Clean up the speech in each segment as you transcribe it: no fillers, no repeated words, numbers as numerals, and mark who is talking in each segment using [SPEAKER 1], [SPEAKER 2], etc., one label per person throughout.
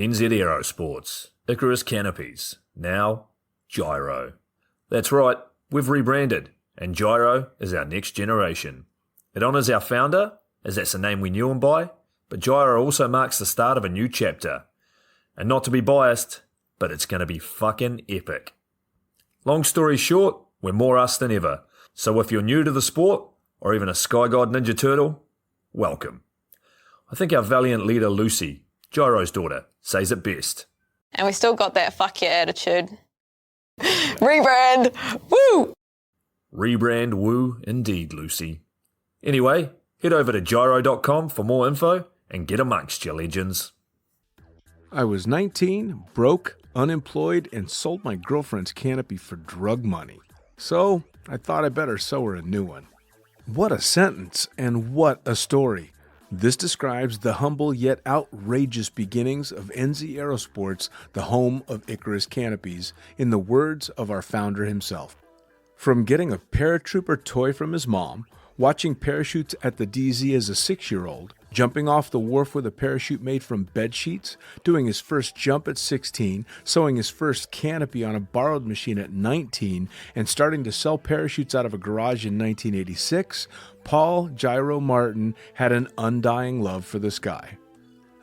[SPEAKER 1] NZ Aerosports, Icarus Canopies, now Gyro. That's right, we've rebranded, and Gyro is our next generation. It honours our founder, as that's the name we knew him by, but Gyro also marks the start of a new chapter. And not to be biased, but it's going to be fucking epic. Long story short, we're more us than ever, so if you're new to the sport, or even a Sky God Ninja Turtle, welcome. I think our valiant leader Lucy, Gyro's daughter, says it best.
[SPEAKER 2] And we still got that fuck yeah attitude. Rebrand! Woo!
[SPEAKER 1] Rebrand woo indeed, Lucy. Anyway, head over to gyro.com for more info and get amongst you legends.
[SPEAKER 3] I was 19, broke, unemployed, and sold my girlfriend's canopy for drug money. So I thought I better sew her a new one. What a sentence, and what a story. This describes the humble yet outrageous beginnings of NZ Aerosports, the home of Icarus Canopies, in the words of our founder himself. From getting a paratrooper toy from his mom, watching parachutes at the DZ as a 6-year-old, jumping off the wharf with a parachute made from bed sheets, doing his first jump at 16, sewing his first canopy on a borrowed machine at 19, and starting to sell parachutes out of a garage in 1986, Paul Gyro Martin had an undying love for the sky.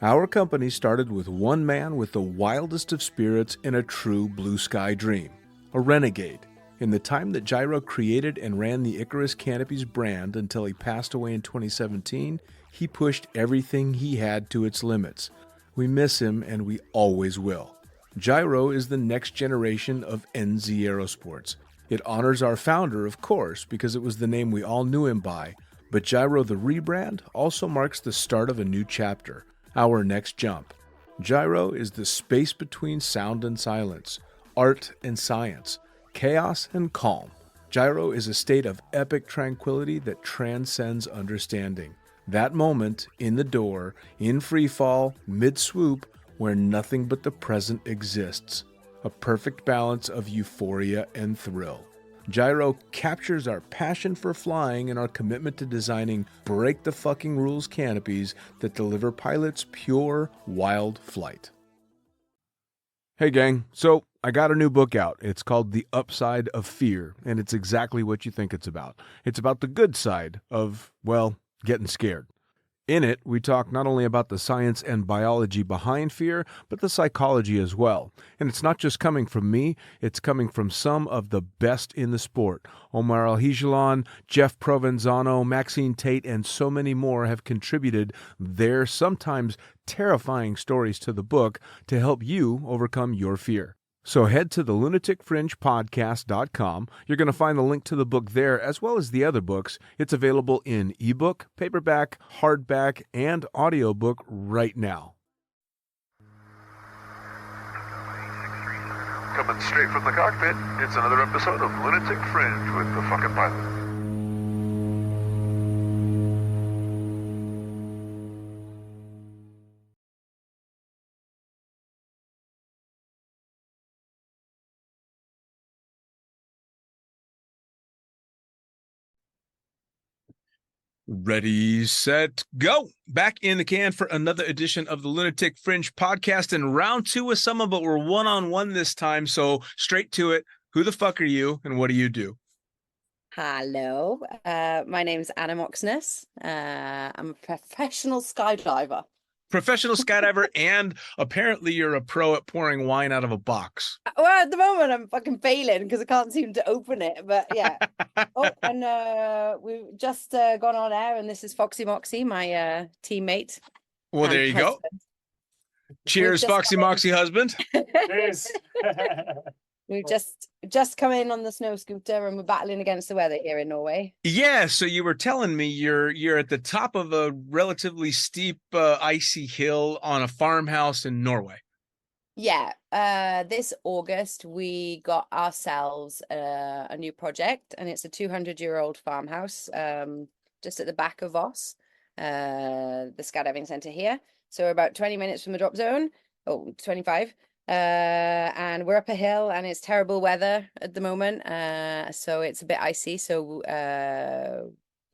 [SPEAKER 3] Our company started with one man with the wildest of spirits and a true blue sky dream, a renegade. In the time that Gyro created and ran the Icarus Canopies brand until he passed away in 2017, he pushed everything he had to its limits. We miss him, and we always will. Gyro is the next generation of NZ Aerosports. It honors our founder, of course, because it was the name we all knew him by, but Gyro the rebrand also marks the start of a new chapter, our next jump. Gyro is the space between sound and silence, art and science, chaos and calm. Gyro is a state of epic tranquility that transcends understanding. That moment, in the door, in free fall, mid-swoop, where nothing but the present exists. A perfect balance of euphoria and thrill. Gyro captures our passion for flying and our commitment to designing break-the-fucking-rules canopies that deliver pilots pure, wild flight. Hey gang, so I got a new book out. It's called The Upside of Fear, and it's exactly what you think it's about. It's about the good side of, well, getting scared. In it, we talk not only about the science and biology behind fear, but the psychology as well. And it's not just coming from me, it's coming from some of the best in the sport. Omar Alhigelan, Jeff Provenzano, Maxine Tate, and so many more have contributed their sometimes terrifying stories to the book to help you overcome your fear. So head to the lunaticfringepodcast.com. You're going to find the link to the book there, as well as the other books. It's available in ebook, paperback, hardback, and audiobook right now.
[SPEAKER 4] Coming straight from the cockpit, it's another episode of Lunatic Fringe with the fucking pilot.
[SPEAKER 3] Ready, set, go. Back in the can for another edition of the Lunatic Fringe podcast, and round two with someone, but we're one-on-one this time, so straight to it. Who the fuck are you, and what do you do?
[SPEAKER 5] Hello, my name's Anna Moxnes. I'm a professional skydiver.
[SPEAKER 3] Professional skydiver, and apparently you're a pro at pouring wine out of a box.
[SPEAKER 5] Well, at the moment I'm fucking failing because I can't seem to open it, but yeah. Oh, and we've just gone on air, and this is Foxy Moxie, my teammate.
[SPEAKER 3] Well, there you go. Cheers, Foxy Moxie husband.
[SPEAKER 6] Cheers.
[SPEAKER 5] We've just come in on the snow scooter, and we're battling against the weather here in Norway.
[SPEAKER 3] Yeah, so you were telling me you're at the top of a relatively steep, icy hill on a farmhouse in Norway.
[SPEAKER 5] Yeah, this August we got ourselves a new project, and it's a 200-year-old farmhouse just at the back of Voss, the skydiving center here. So we're about 20 minutes from the drop zone. 25. And we're up a hill, and it's terrible weather at the moment, so it's a bit icy. So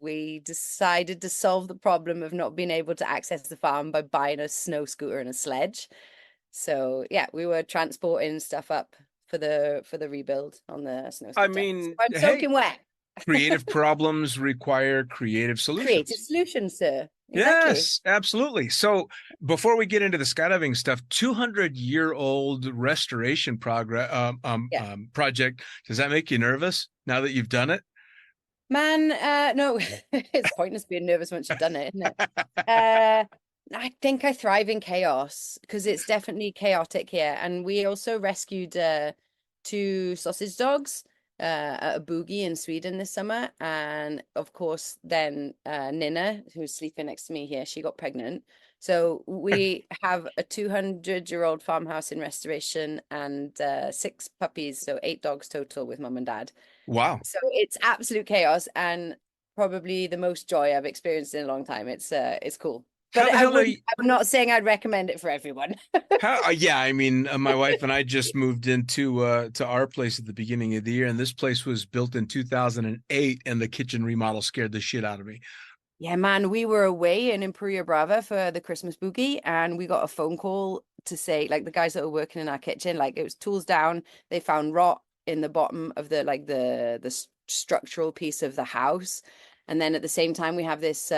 [SPEAKER 5] we decided to solve the problem of not being able to access the farm by buying a snow scooter and a sledge. So yeah, we were transporting stuff up for the rebuild on the snow
[SPEAKER 3] I
[SPEAKER 5] scooter. So
[SPEAKER 3] mean,
[SPEAKER 5] I'm
[SPEAKER 3] hey,
[SPEAKER 5] soaking wet.
[SPEAKER 3] creative problems require creative
[SPEAKER 5] Creative
[SPEAKER 3] solutions.
[SPEAKER 5] solutions, sir. Exactly.
[SPEAKER 3] Yes, absolutely. So before we get into the skydiving stuff, 200-year-old restoration
[SPEAKER 5] Yeah.
[SPEAKER 3] project. Does that make you nervous now that you've done it?
[SPEAKER 5] Man, no, it's pointless being nervous once you've done it, isn't it? I think I thrive in chaos because it's definitely chaotic here. And we also rescued two sausage dogs at a boogie in Sweden this summer. And of course, then Nina, who's sleeping next to me here, she got pregnant. So we have a 200-year-old farmhouse in restoration and 6 puppies, so 8 dogs total with mum and dad.
[SPEAKER 3] Wow.
[SPEAKER 5] So it's absolute chaos and probably the most joy I've experienced in a long time. It's cool.
[SPEAKER 3] How
[SPEAKER 5] But
[SPEAKER 3] the hell are you?
[SPEAKER 5] I'm not saying I'd recommend it for everyone.
[SPEAKER 3] Yeah, I mean, my wife and I just moved into to our place at the beginning of the year, and this place was built in 2008, and the kitchen remodel scared the shit out of me.
[SPEAKER 5] Yeah, man, we were away in Imperia Brava for the Christmas boogie, and we got a phone call to say, like, the guys that were working in our kitchen, like, it was tools down. They found rot in the bottom of the structural piece of the house. And then at the same time, we have this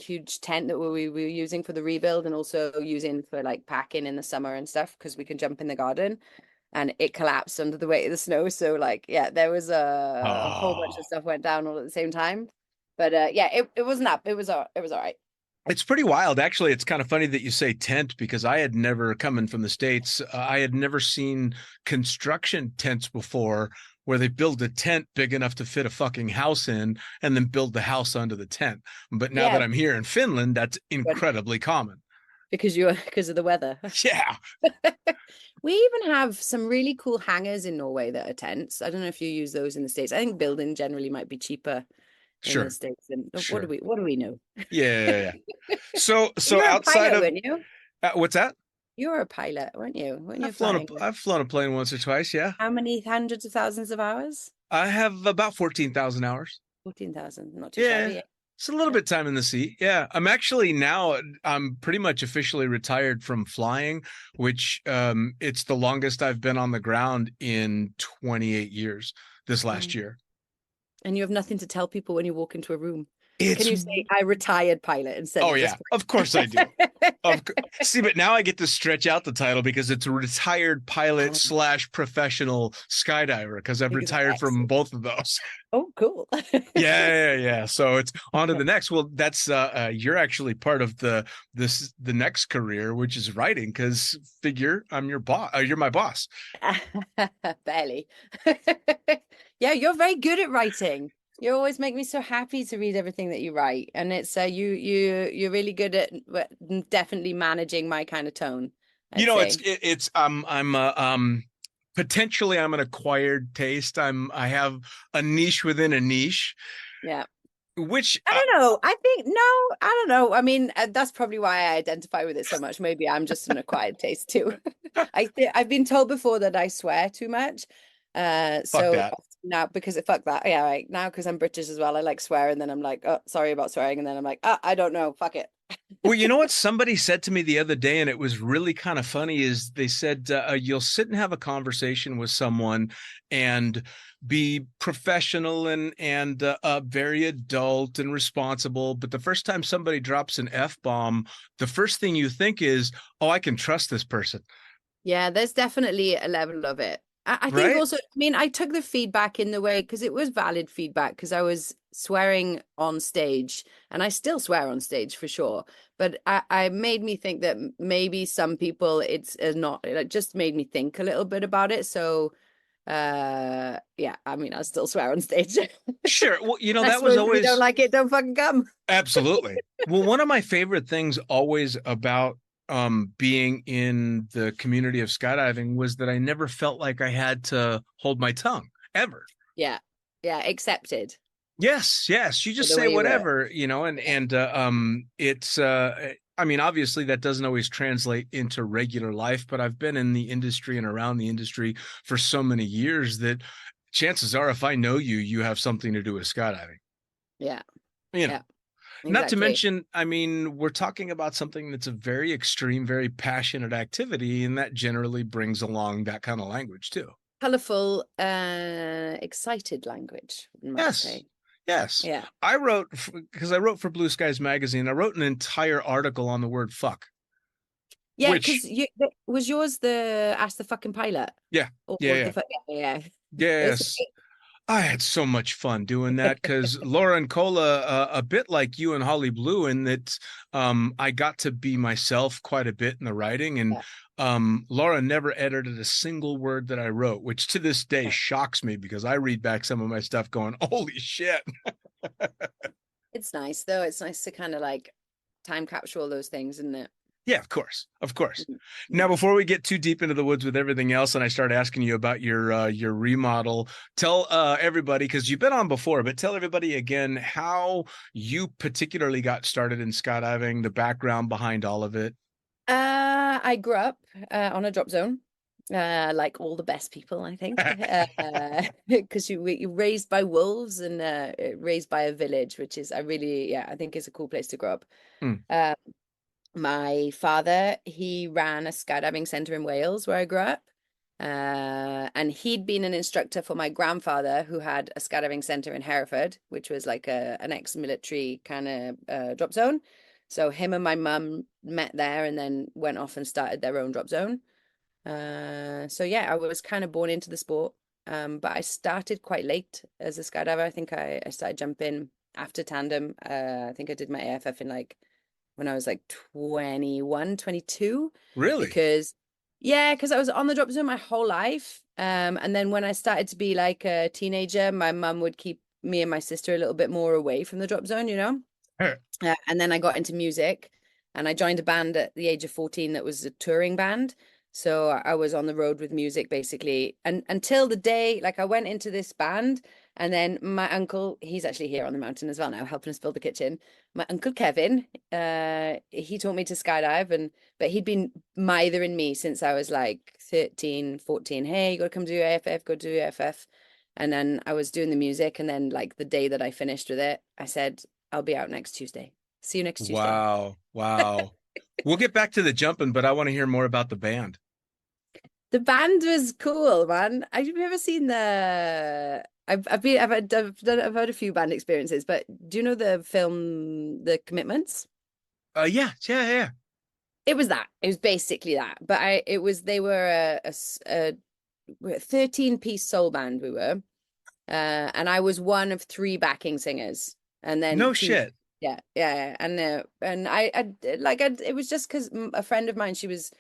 [SPEAKER 5] huge tent that we were using for the rebuild and also using for like packing in the summer and stuff because we can jump in the garden. And it collapsed under the weight of the snow. So like, yeah, there was a whole bunch
[SPEAKER 3] Oh,
[SPEAKER 5] of stuff went down all at the same time. But yeah, it wasn't up. It was all right.
[SPEAKER 3] it's pretty wild. Actually, it's kind of funny that you say tent because I had never, coming from the States, I had never seen construction tents before where they build a tent big enough to fit a fucking house in and then build the house under the tent. But now that
[SPEAKER 5] Yeah,
[SPEAKER 3] I'm here in Finland, that's incredibly common.
[SPEAKER 5] because of the weather.
[SPEAKER 3] Yeah.
[SPEAKER 5] We even have some really cool hangars in Norway that are tents. I don't know if you use those in the States. I think building generally might be cheaper in the
[SPEAKER 3] Sure.
[SPEAKER 5] States. And
[SPEAKER 3] Sure.
[SPEAKER 5] what do we know?
[SPEAKER 3] Yeah. So
[SPEAKER 5] You're a
[SPEAKER 3] outside
[SPEAKER 5] pilot,
[SPEAKER 3] of
[SPEAKER 5] weren't you?
[SPEAKER 3] what's that?
[SPEAKER 5] You were a pilot, weren't you? Weren't you
[SPEAKER 3] I've
[SPEAKER 5] flying?
[SPEAKER 3] I've flown a plane once or twice. Yeah.
[SPEAKER 5] How many hundreds of thousands of hours?
[SPEAKER 3] I have about 14,000 hours.
[SPEAKER 5] 14,000. Not too
[SPEAKER 3] Yeah.
[SPEAKER 5] shabby.
[SPEAKER 3] It's a little bit time in the seat. Yeah. I'm pretty much officially retired from flying, which it's the longest I've been on the ground in 28 years this last year.
[SPEAKER 5] And you have nothing to tell people when you walk into a room.
[SPEAKER 3] It's
[SPEAKER 5] Can you say I retired pilot instead
[SPEAKER 3] Oh
[SPEAKER 5] of
[SPEAKER 3] yeah,
[SPEAKER 5] just
[SPEAKER 3] of course I do. See, but now I get to stretch out the title because it's a retired pilot / professional skydiver because I've retired from both of those.
[SPEAKER 5] Oh, cool.
[SPEAKER 3] Yeah. So it's on to the next. Well, that's you're actually part of the next career, which is writing. Because figure I'm your boss. You're my boss.
[SPEAKER 5] Barely. Yeah, you're very good at writing. You always make me so happy to read everything that you write, and it's you're really good at definitely managing my kind of tone. I'd say.
[SPEAKER 3] I'm potentially I'm an acquired taste. I have a niche within a niche.
[SPEAKER 5] Yeah.
[SPEAKER 3] Which
[SPEAKER 5] I don't know. I don't know. I mean, that's probably why I identify with it so much. Maybe I'm just an acquired taste too. I've been told before that I swear too much. So
[SPEAKER 3] that.
[SPEAKER 5] now fuck that. Yeah, right. Now because I'm British as well, I like swear and then I'm like, oh, sorry about swearing, and then I'm like, I don't know, fuck it.
[SPEAKER 3] Well, you know what somebody said to me the other day, and it was really kind of funny, is they said, you'll sit and have a conversation with someone and be professional and very adult and responsible. But the first time somebody drops an F-bomb, the first thing you think is, oh, I can trust this person.
[SPEAKER 5] Yeah, there's definitely a level of it. I think
[SPEAKER 3] Right?
[SPEAKER 5] also, I mean, I took the feedback in the way because it was valid feedback because I was swearing on stage and I still swear on stage for sure. But I made me think that maybe some people it's not, it just made me think a little bit about it. So, yeah, I mean, I still swear on stage.
[SPEAKER 3] Sure. Well, you know,
[SPEAKER 5] I
[SPEAKER 3] that was
[SPEAKER 5] suppose if
[SPEAKER 3] always.
[SPEAKER 5] you don't like it, don't fucking come.
[SPEAKER 3] Absolutely. Well, one of my favorite things always about being in the community of skydiving was that I never felt like I had to hold my tongue ever.
[SPEAKER 5] Yeah. Yeah. Accepted.
[SPEAKER 3] Yes. You just
[SPEAKER 5] The
[SPEAKER 3] say
[SPEAKER 5] way you were.
[SPEAKER 3] whatever, you know, and it's I mean, obviously that doesn't always translate into regular life, but I've been in the industry and around the industry for so many years that chances are if I know you, you have something to do with skydiving.
[SPEAKER 5] Yeah.
[SPEAKER 3] You know.
[SPEAKER 5] Yeah.
[SPEAKER 3] Not to
[SPEAKER 5] Exactly.
[SPEAKER 3] mention, I mean, we're talking about something that's a very extreme, very passionate activity, and that generally brings along that kind of language too.
[SPEAKER 5] Colorful, excited language, one might
[SPEAKER 3] Yes.
[SPEAKER 5] say.
[SPEAKER 3] Yes.
[SPEAKER 5] Yeah.
[SPEAKER 3] Because I wrote for Blue Skies magazine, I wrote an entire article on the word fuck,
[SPEAKER 5] Yeah,
[SPEAKER 3] which,
[SPEAKER 5] because was yours the Ask the Fucking Pilot?
[SPEAKER 3] yeah, yeah,
[SPEAKER 5] Or
[SPEAKER 3] yeah.
[SPEAKER 5] yeah. It's
[SPEAKER 3] Yes. I had so much fun doing that because Laura and Cola, a bit like you and Holly Blue, in that I got to be myself quite a bit in the writing. And
[SPEAKER 5] yeah.
[SPEAKER 3] Laura never edited a single word that I wrote, which to this day shocks me because I read back some of my stuff going, holy shit.
[SPEAKER 5] It's nice though. It's nice to kind of like time capture all those things, isn't it?
[SPEAKER 3] Yeah, of course, of course.
[SPEAKER 5] Mhm.
[SPEAKER 3] Now,
[SPEAKER 5] Mhm.
[SPEAKER 3] before we get too deep into the woods with everything else, and I start asking you about your remodel, tell everybody, because you've been on before, but tell everybody again how you particularly got started in skydiving, the background behind all of it.
[SPEAKER 5] I grew up on a drop zone, like all the best people, I think, because you're raised by wolves and raised by a village, which is I think is a cool place to grow up.
[SPEAKER 3] Mm,
[SPEAKER 5] Uh, my father, he ran a skydiving center in Wales where I grew up. And he'd been an instructor for my grandfather, who had a skydiving center in Hereford, which was like an ex-military kind of drop zone. So him and my mum met there and then went off and started their own drop zone. So yeah, I was kind of born into the sport. But I started quite late as a skydiver. I think I started jumping after tandem. I think I did my AFF in like when I was like 21, 22,
[SPEAKER 3] really?
[SPEAKER 5] because yeah, because I was on the drop zone my whole life. And then when I started to be like a teenager, my mum would keep me and my sister a little bit more away from the drop zone, you know? And then I got into music and I joined a band at the age of 14 that was a touring band. So I was on the road with music basically. And until the day, like I went into this band and then my uncle, he's actually here on the mountain as well now, helping us build the kitchen. My uncle Kevin, he taught me to skydive but he'd been mithering me since I was like 13, 14. Hey, you gotta come do AFF, go do AFF. And then I was doing the music, and then like the day that I finished with it, I said, I'll be out next Tuesday. See you next Tuesday.
[SPEAKER 3] Wow, wow. We'll get back to the jumping, but I want to hear more about the band.
[SPEAKER 5] The band was cool, man. Have you ever seen the? I've heard a few band experiences, but do you know the film The Commitments?
[SPEAKER 3] Yeah, yeah, yeah.
[SPEAKER 5] It was that. It was basically that. But they were a 13-piece soul band we were. And I was one of three backing singers, and then
[SPEAKER 3] No
[SPEAKER 5] two.
[SPEAKER 3] shit.
[SPEAKER 5] Yeah, yeah, and it was just because a friend of mine, she was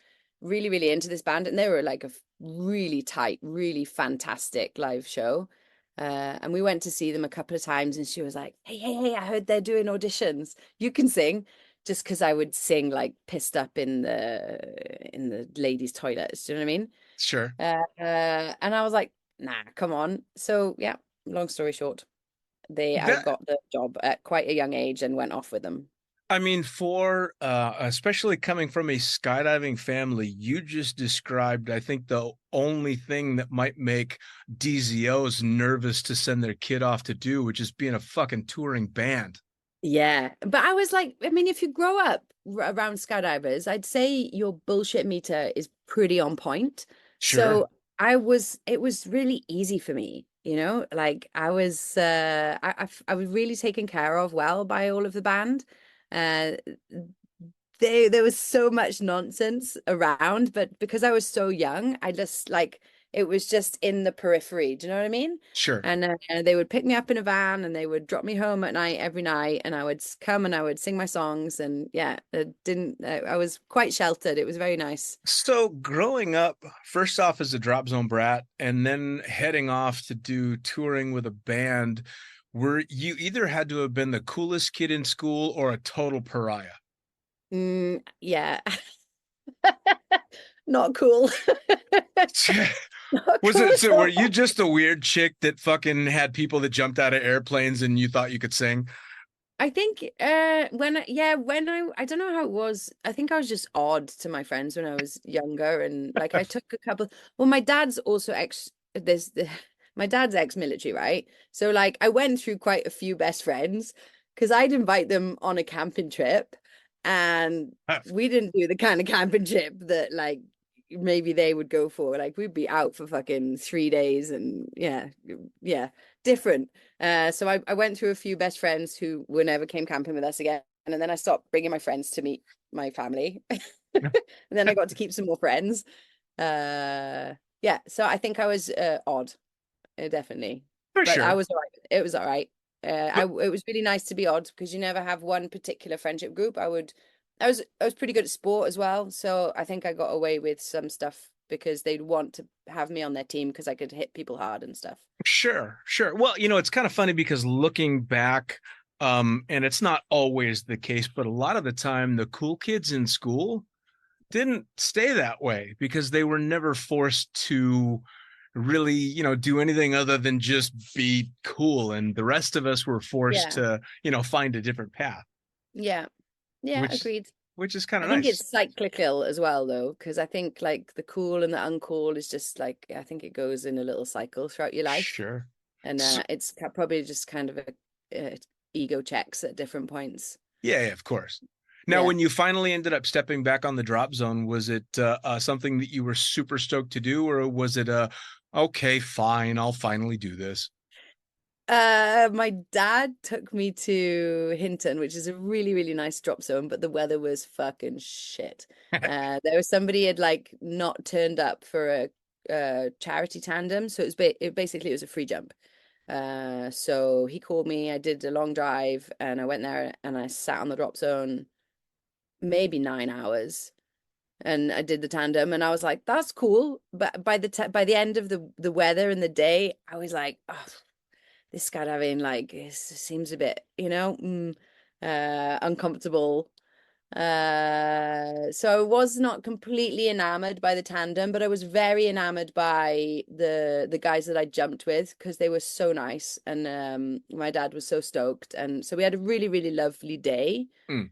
[SPEAKER 5] really, really into this band, and they were like a really tight, really fantastic live show. And we went to see them a couple of times, and she was like, "Hey, hey, hey! I heard they're doing auditions. You can sing." Just because I would sing like pissed up in the ladies' toilets. Do you know what I mean?
[SPEAKER 3] Sure.
[SPEAKER 5] And I was like, nah, come on. So yeah, long story short, I
[SPEAKER 3] That
[SPEAKER 5] got the job at quite a young age and went off with them.
[SPEAKER 3] I mean, for especially coming from a skydiving family, you just described, I think, the only thing that might make DZOs nervous to send their kid off to do, which is being a fucking touring band.
[SPEAKER 5] Yeah, but I was like, I mean, if you grow up around skydivers, I'd say your bullshit meter is pretty on point.
[SPEAKER 3] Sure.
[SPEAKER 5] So it was really easy for me, you know, like I was really taken care of well by all of the band. Uh, there was so much nonsense around, but because I was so young, I just like it was just in the periphery. Do you know what I mean?
[SPEAKER 3] Sure.
[SPEAKER 5] And they would pick me up in a van and they would drop me home at night every night, and I would come and I would sing my songs, and yeah, it didn't. I was quite sheltered. It was very nice.
[SPEAKER 3] So growing up, first off as a drop zone brat, and then heading off to do touring with a band, were you either had to have been the coolest kid in school or a total pariah?
[SPEAKER 5] Yeah, not cool. Not
[SPEAKER 3] Was
[SPEAKER 5] cool
[SPEAKER 3] it
[SPEAKER 5] at
[SPEAKER 3] so? Were
[SPEAKER 5] all.
[SPEAKER 3] you just a weird chick that fucking had people that jumped out of airplanes and you thought you could sing?
[SPEAKER 5] I think when I don't know how it was. I think I was just odd to my friends when I was younger, and like I took a couple. Well, my dad's also my dad's ex-military, right? So like I went through quite a few best friends because I'd invite them on a camping trip, and we didn't do the kind of camping trip that like maybe they would go for. Like we'd be out for fucking 3 days, and yeah, different. So I went through a few best friends who were never came camping with us again, and then I stopped bringing my friends to meet my family, and then I got to keep some more friends. Yeah, so I think I was odd, definitely,
[SPEAKER 6] For
[SPEAKER 5] but I
[SPEAKER 6] sure.
[SPEAKER 5] was all right. It was all right.
[SPEAKER 6] But
[SPEAKER 5] It was really nice to be odd because you never have one particular friendship group. I was pretty good at sport as well, so I think I got away with some stuff because they'd want to have me on their team because I could hit people hard and stuff.
[SPEAKER 6] sure, sure. Well, it's kind of funny because looking back, and it's not always the case, but a lot of the time, the cool kids in school didn't stay that way because they were never forced to really, do anything other than just be cool. And the rest of us were forced
[SPEAKER 5] Yeah,
[SPEAKER 6] to, find a different path,
[SPEAKER 5] yeah, yeah,
[SPEAKER 6] which
[SPEAKER 5] agreed.
[SPEAKER 6] which is kind
[SPEAKER 5] I
[SPEAKER 6] of
[SPEAKER 5] think
[SPEAKER 6] nice.
[SPEAKER 5] it's cyclical as well, though, because I think like the cool and the uncool is just like I think it goes in a little cycle throughout your life,
[SPEAKER 6] Sure.
[SPEAKER 5] and
[SPEAKER 6] So,
[SPEAKER 5] it's probably just kind of ego checks at different points.
[SPEAKER 6] yeah, of course. Now,
[SPEAKER 5] Yeah.
[SPEAKER 6] when you finally ended up stepping back on the drop zone, was it something that you were super stoked to do, or was it okay, fine, I'll finally do this?
[SPEAKER 5] My dad took me to Hinton, which is a really, really nice drop zone, but the weather was fucking shit. There was somebody had like not turned up for a charity tandem, so basically it was a free jump. So he called me. I did a long drive, and I went there and I sat on the drop zone maybe 9 hours, and I did the tandem, and I was like, "That's cool." But by the end of the weather and the day, I was like, "Oh, this skydiving like seems a bit, uncomfortable." So I was not completely enamored by the tandem, but I was very enamored by the guys that I jumped with because they were so nice, and my dad was so stoked, and so we had a really, really lovely day.
[SPEAKER 6] Mm.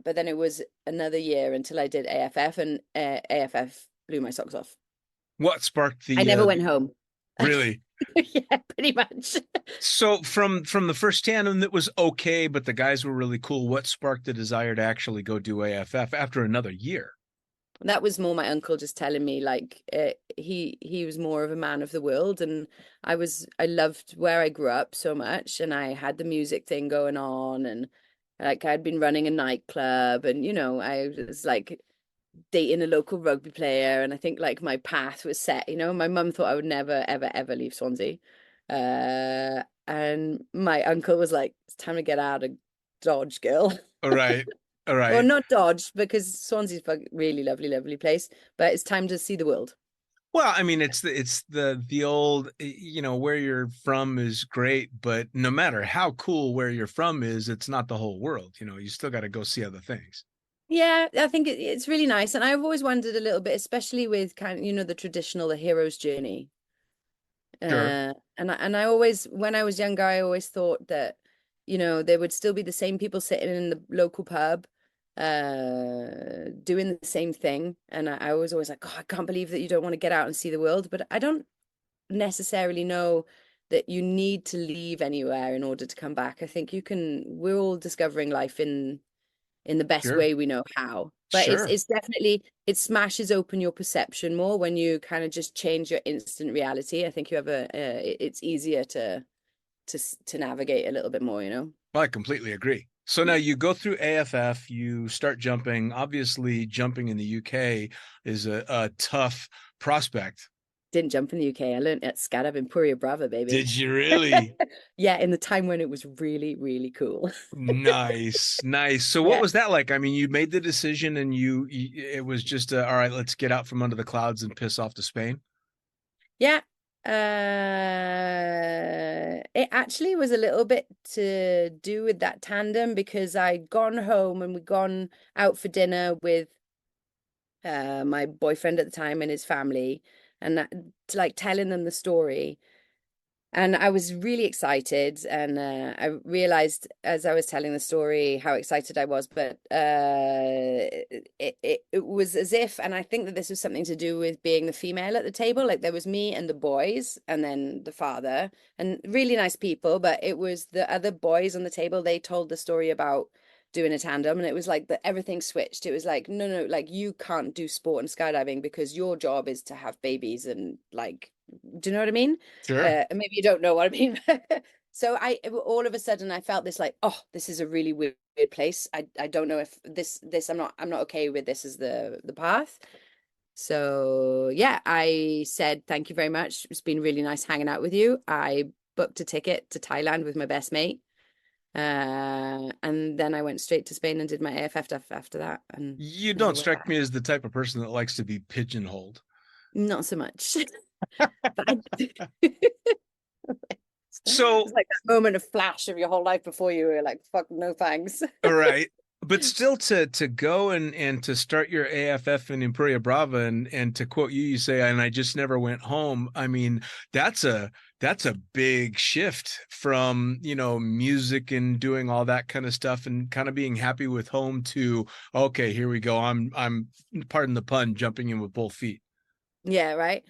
[SPEAKER 5] But then it was another year until I did AFF, and AFF blew my socks off.
[SPEAKER 6] What sparked
[SPEAKER 5] I
[SPEAKER 6] the
[SPEAKER 5] never went home.
[SPEAKER 6] really?
[SPEAKER 5] Yeah, pretty much.
[SPEAKER 6] So from the first tandem that was okay, but the guys were really cool. What sparked the desire to actually go do AFF after another year?
[SPEAKER 5] That was more my uncle just telling me like he was more of a man of the world, and I loved where I grew up so much, and I had the music thing going on, and like I'd been running a nightclub, and I was like dating a local rugby player, and I think like my path was set. My mum thought I would never ever ever leave Swansea, and my uncle was like, "It's time to get out of Dodge, girl."
[SPEAKER 6] All right. All
[SPEAKER 5] Or
[SPEAKER 6] right.
[SPEAKER 5] not Dodge, because Swansea's a really lovely, lovely place, but it's time to see the world.
[SPEAKER 6] Well, I mean, it's the old, where you're from is great, but no matter how cool where you're from is, it's not the whole world. You still got to go see other things.
[SPEAKER 5] Yeah, I think it's really nice. And I've always wondered a little bit, especially with kind of, the traditional, the hero's journey.
[SPEAKER 6] Sure.
[SPEAKER 5] And I always, when I was younger, I always thought that, there would still be the same people sitting in the local pub, doing the same thing. And I was always like, oh, I can't believe that you don't want to get out and see the world. But I don't necessarily know that you need to leave anywhere in order to come back. I think we're all discovering life in the best
[SPEAKER 6] Sure.
[SPEAKER 5] way we know how. But it's
[SPEAKER 6] Sure.
[SPEAKER 5] it's definitely it smashes open your perception more when you kind of just change your instant reality. I think you have it's easier to navigate a little bit more.
[SPEAKER 6] Well, I completely agree. So now you go through AFF, you start jumping. Obviously, jumping in the UK is a tough prospect.
[SPEAKER 5] Didn't jump in the UK. I learned at skydive in Puria Brava, baby.
[SPEAKER 6] Did you really?
[SPEAKER 5] Yeah, in the time when it was really, really cool.
[SPEAKER 6] Nice, nice. So what
[SPEAKER 5] Yeah.
[SPEAKER 6] was that like? I mean, you made the decision and it was just all right, let's get out from under the clouds and piss off to Spain.
[SPEAKER 5] Yeah. It actually was a little bit to do with that tandem because I'd gone home and we'd gone out for dinner with my boyfriend at the time and his family, and to like telling them the story. And I was really excited, and I realized as I was telling the story how excited I was. But it was as if, and I think that this was something to do with being the female at the table. Like there was me and the boys, and then the father, and really nice people. But it was the other boys on the table. They told the story about doing a tandem, and it was like that everything switched. It was like, no, like you can't do sport and skydiving because your job is to have babies and like, do you know what I mean?
[SPEAKER 6] Sure.
[SPEAKER 5] Maybe you don't know what I mean. So all of a sudden I felt this like, oh, this is a really weird place. I don't know if this I'm not okay with this as the path. So yeah, I said thank you very much. It's been really nice hanging out with you. I booked a ticket to Thailand with my best mate. And then I went straight to Spain and did my AFF stuff after that. And
[SPEAKER 6] You
[SPEAKER 5] never
[SPEAKER 6] don't
[SPEAKER 5] went
[SPEAKER 6] strike
[SPEAKER 5] back.
[SPEAKER 6] me as the type of person that likes to be pigeonholed.
[SPEAKER 5] Not so much. But
[SPEAKER 6] So,
[SPEAKER 5] it's like that moment of flash of your whole life before you were like, fuck, no thanks.
[SPEAKER 6] all right. But still to go and to start your AFF in Imperia Brava and to quote you, you say, and I just never went home. I mean, that's a big shift from, music and doing all that kind of stuff and kind of being happy with home to, okay, here we go. I'm pardon the pun, jumping in with both feet.
[SPEAKER 5] Yeah, right.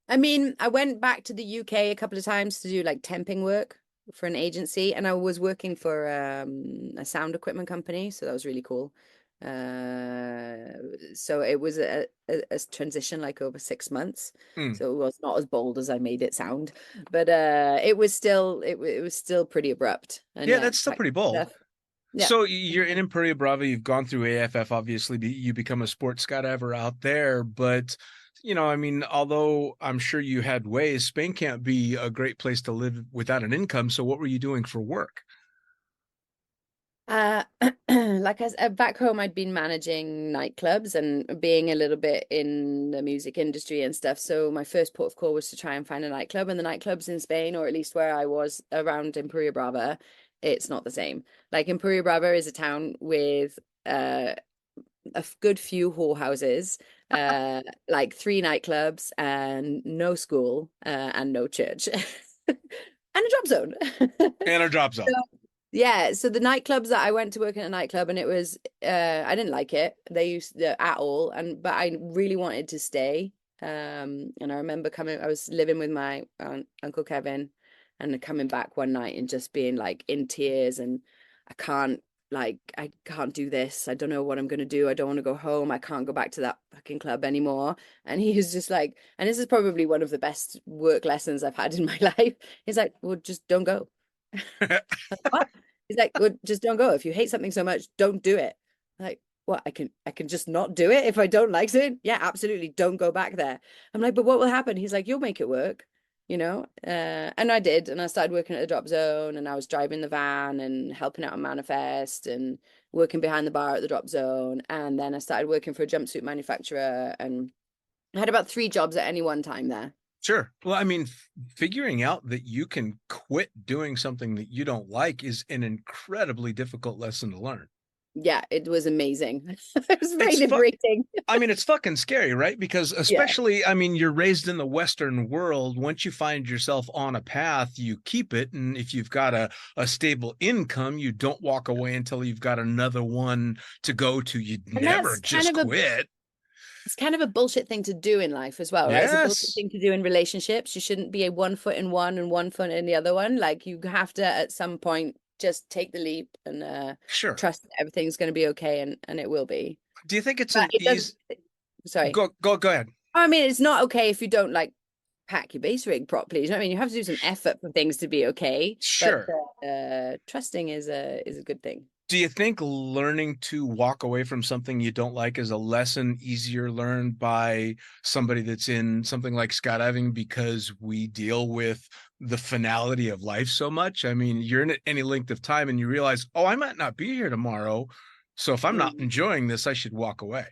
[SPEAKER 5] I mean, I went back to the UK a couple of times to do like temping work for an agency, and I was working for a sound equipment company, so that was really cool. So it was a transition like over 6 months.
[SPEAKER 6] Mm.
[SPEAKER 5] So it was not as bold as I made it sound, but it was still pretty abrupt. And
[SPEAKER 6] Yeah,
[SPEAKER 5] yeah,
[SPEAKER 6] that's still
[SPEAKER 5] packed
[SPEAKER 6] pretty bold.
[SPEAKER 5] stuff. Yeah.
[SPEAKER 6] So you're in Imperia Brava, you've gone through AFF, obviously, you become a sports skydiver out there. But, I mean, although I'm sure you had ways, Spain can't be a great place to live without an income. So what were you doing for work?
[SPEAKER 5] Like back home, I'd been managing nightclubs and being a little bit in the music industry and stuff. So my first port of call was to try and find a nightclub, and the nightclubs in Spain, or at least where I was around Imperia Brava, it's not the same. Like Imperia Brava is a town with a good few whorehouses, like 3 nightclubs and no school, and no church, and a drop zone.
[SPEAKER 6] And a drop zone.
[SPEAKER 5] Yeah, so the nightclubs that I went to work in a nightclub, and it was I didn't like it. They used at all, but I really wanted to stay. And I remember I was living with my Uncle Kevin, and coming back one night and just being like in tears, and I can't do this. I don't know what I'm gonna do. I don't want to go home. I can't go back to that fucking club anymore. And he was just like, and this is probably one of the best work lessons I've had in my life. He's like, well, just don't go. What? He's like, well, just don't go. If you hate something so much, don't do it. Like, what? I can just not do it if I don't like it. Yeah, absolutely. Don't go back there. I'm like, but what will happen? He's like, you'll make it work, And I did, and I started working at the drop zone, and I was driving the van and helping out on Manifest and working behind the bar at the drop zone. And then I started working for a jumpsuit manufacturer, and I had about 3 jobs at any one time there.
[SPEAKER 6] Sure. Well, I mean, figuring out that you can quit doing something that you don't like is an incredibly difficult lesson to learn.
[SPEAKER 5] Yeah, it was amazing. It was very
[SPEAKER 6] It's
[SPEAKER 5] liberating.
[SPEAKER 6] I mean, it's fucking scary, right? Because especially, I mean, you're raised in the Western world. Once you find yourself on a path, you keep it. And if you've got a stable income, you don't walk away until you've got another one to go to. You'd never just quit.
[SPEAKER 5] It's kind of a bullshit thing to do in life as well, right? It's a bullshit thing to do in relationships. You shouldn't be a 1 foot in one and 1 foot in the other one. Like you have to at some point just take the leap and
[SPEAKER 6] Sure,
[SPEAKER 5] trust that everything's going to be okay, and it will be.
[SPEAKER 6] Do you think it's
[SPEAKER 5] But
[SPEAKER 6] an easy?
[SPEAKER 5] Sorry.
[SPEAKER 6] Go ahead.
[SPEAKER 5] I mean, it's not okay if you don't like pack your base rig properly. You know what I mean? You have to do some effort for things to be okay.
[SPEAKER 6] Sure.
[SPEAKER 5] But trusting is a good thing.
[SPEAKER 6] Do you think learning to walk away from something you don't like is a lesson easier learned by somebody that's in something like skydiving because we deal with the finality of life so much? I mean, you're in it any length of time and you realize, oh, I might not be here tomorrow. So if I'm not enjoying this, I should walk away.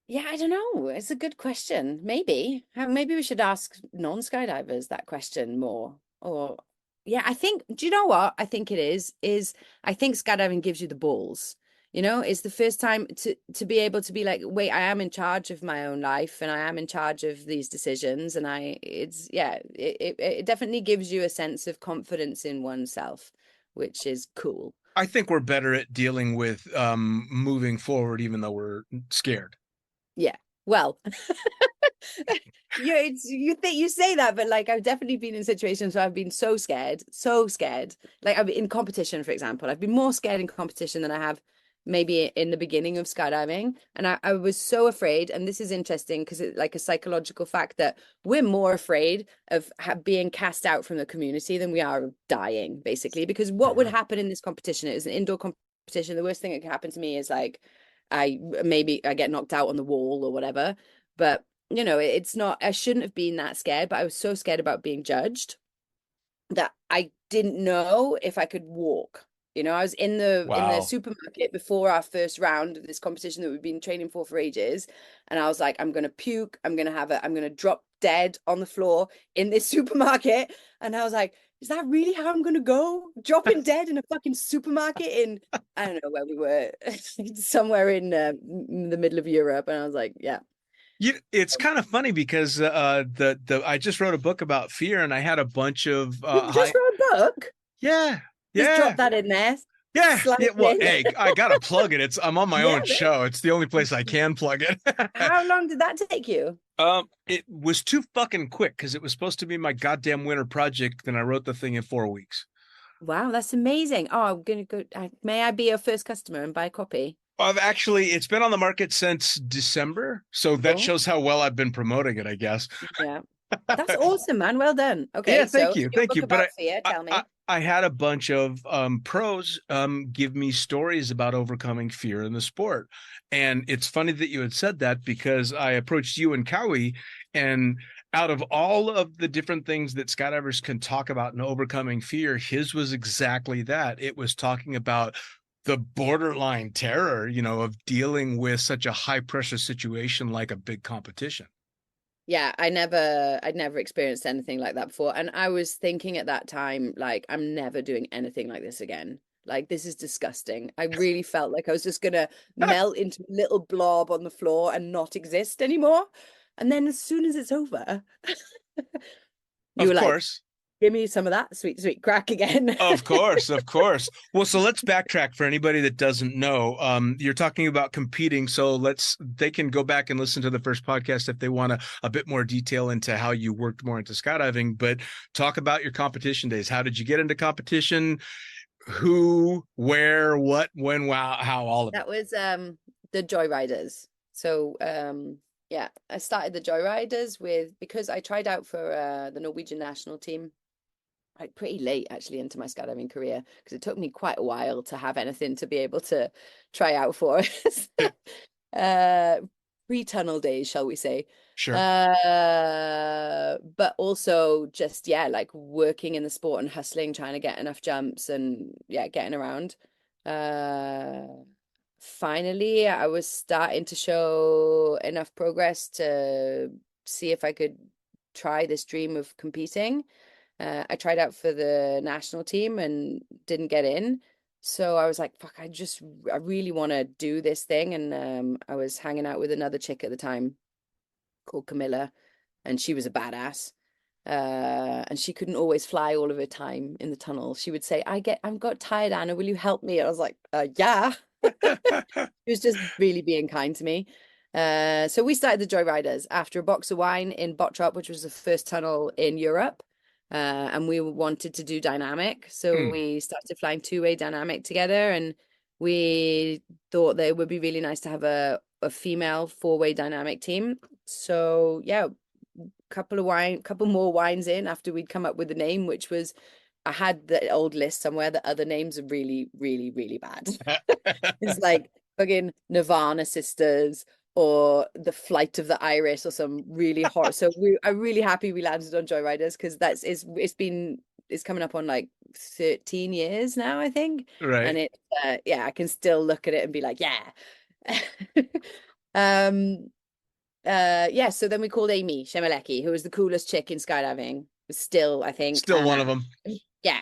[SPEAKER 5] Yeah, I don't know. It's a good question. Maybe we should ask non-skydivers that question more. Or yeah, do you know what I think it is I think skydiving gives you the balls. It's the first time to be able to be like, wait, I am in charge of my own life and I am in charge of these decisions. And it definitely gives you a sense of confidence in oneself, which is cool.
[SPEAKER 6] I think we're better at dealing with moving forward, even though we're scared.
[SPEAKER 5] Yeah. Well, you think you say that, but like I've definitely been in situations where I've been so scared. Like I've been in competition, for example. I've been more scared in competition than I have maybe in the beginning of skydiving. And I was so afraid, and this is interesting because it's like a psychological fact that we're more afraid of being cast out from the community than we are of dying, basically. Because what would happen in this competition? It was an indoor competition. The worst thing that could happen to me is like I get knocked out on the wall or whatever. But it's not, I shouldn't have been that scared, but I was so scared about being judged that I didn't know if I could walk. I was in the supermarket before our first round of this competition that we've been training for ages, and I was like, I'm gonna puke. I'm gonna drop dead on the floor in this supermarket, and I was like, is that really how I'm gonna go? Dropping dead in a fucking supermarket in I don't know where we were, somewhere in the middle of Europe, and I was like, yeah.
[SPEAKER 6] It's kind of funny because I just wrote a book about fear, and I had a bunch of
[SPEAKER 5] You just wrote a book?
[SPEAKER 6] Yeah.
[SPEAKER 5] Just drop that in there.
[SPEAKER 6] Yeah. Well, hey, I gotta plug it. I'm on my own
[SPEAKER 5] Yeah,
[SPEAKER 6] show. It's the only place I can plug it.
[SPEAKER 5] How long did that take you?
[SPEAKER 6] It was too fucking quick because it was supposed to be my goddamn winter project, and I wrote the thing in 4 weeks.
[SPEAKER 5] Wow, that's amazing. Oh, I'm gonna go. May I be your first customer and buy a copy?
[SPEAKER 6] It's been on the market since December, so that shows how well I've been promoting it, I guess.
[SPEAKER 5] Yeah, that's awesome, man. Well done. Okay,
[SPEAKER 6] yeah, thank you.
[SPEAKER 5] But fear, tell me.
[SPEAKER 6] I had a bunch of pros give me stories about overcoming fear in the sport, and it's funny that you had said that because I approached you and Cowie, and out of all of the different things that skydivers can talk about in overcoming fear, his was exactly that. It was talking about the borderline terror, of dealing with such a high pressure situation like a big competition.
[SPEAKER 5] Yeah, I'd never experienced anything like that before. And I was thinking at that time, like, I'm never doing anything like this again. Like, this is disgusting. I really felt like I was just gonna melt into a little blob on the floor and not exist anymore. And then as soon as it's over, you were like, give me some of that sweet, sweet crack again.
[SPEAKER 6] Of course. Well, so let's backtrack for anybody that doesn't know. You're talking about competing, so they can go back and listen to the first podcast if they want a bit more detail into how you worked more into skydiving. But talk about your competition days. How did you get into competition? Who, where, what, when, wow, how, all of it.
[SPEAKER 5] That was the Joyriders. So yeah, I started the Joyriders because I tried out for the Norwegian national team like pretty late actually into my skydiving career, because it took me quite a while to have anything to be able to try out for. Pre-tunnel days, shall we say.
[SPEAKER 6] Sure.
[SPEAKER 5] But also just like working in the sport and hustling, trying to get enough jumps and getting around. Finally I was starting to show enough progress to see if I could try this dream of competing. I tried out for the national team and didn't get in. So I was like, fuck, I really want to do this thing. And I was hanging out with another chick at the time called Camilla, and she was a badass. And she couldn't always fly all of her time in the tunnel. She would say, I've got tired, Anna, will you help me? I was like, yeah. She was just really being kind to me. So we started the Joyriders after a box of wine in Bottrop, which was the first tunnel in Europe. And we wanted to do dynamic. So we started flying two-way dynamic together, and we thought that it would be really nice to have a female four-way dynamic team. So yeah, couple more wines in after we'd come up with the name, which was, I had the old list somewhere. The other names are really, really, really bad. It's like fucking Nirvana Sisters or the Flight of the Iris or some really horror. So I'm really happy we landed on Joyriders, because it's coming up on like 13 years now, I think.
[SPEAKER 6] Right.
[SPEAKER 5] And it I can still look at it and be like, yeah. So then we called Amy Shemelecki, who was the coolest chick in skydiving. Still, I think.
[SPEAKER 6] Still one of them.
[SPEAKER 5] Yeah.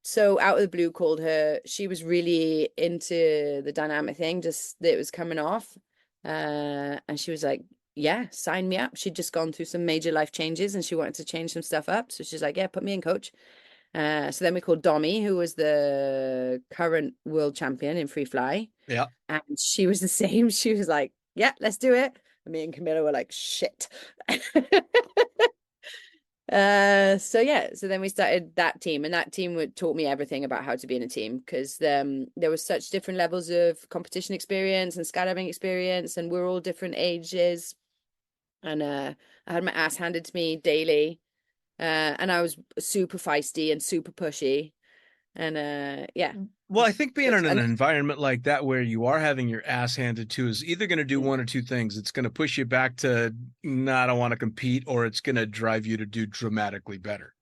[SPEAKER 5] so out of the blue called her. She was really into the dynamic thing, just that it was coming off. And she was like, yeah, sign me up. She'd just gone through some major life changes and she wanted to change some stuff up. So she's like, yeah, put me in, coach. So then we called Domi, who was the current world champion in free fly.
[SPEAKER 6] Yeah.
[SPEAKER 5] And she was the same. She was like, yeah, let's do it. And me and Camilla were like, shit. So yeah, so then we started that team, and that team taught me everything about how to be in a team, because there was such different levels of competition experience and skydiving experience, and we're all different ages. And I had my ass handed to me daily, and I was super feisty and super pushy. And yeah.
[SPEAKER 6] Well, I think being in an
[SPEAKER 5] And
[SPEAKER 6] environment like that where you are having your ass handed to is either going to do one or two things. It's going to push you back to, no, I don't want to compete, or it's going to drive you to do dramatically better.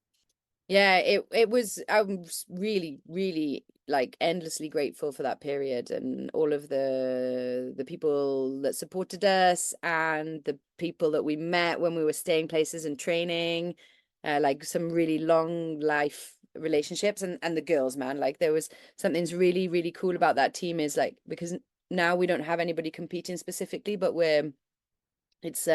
[SPEAKER 5] yeah, it was, I was really, really like endlessly grateful for that period, and all of the people that supported us and the people that we met when we were staying places and training, like some really long life relationships, and the girls, man, like there was something's really, really cool about that team, is like, because now we don't have anybody competing specifically, but it's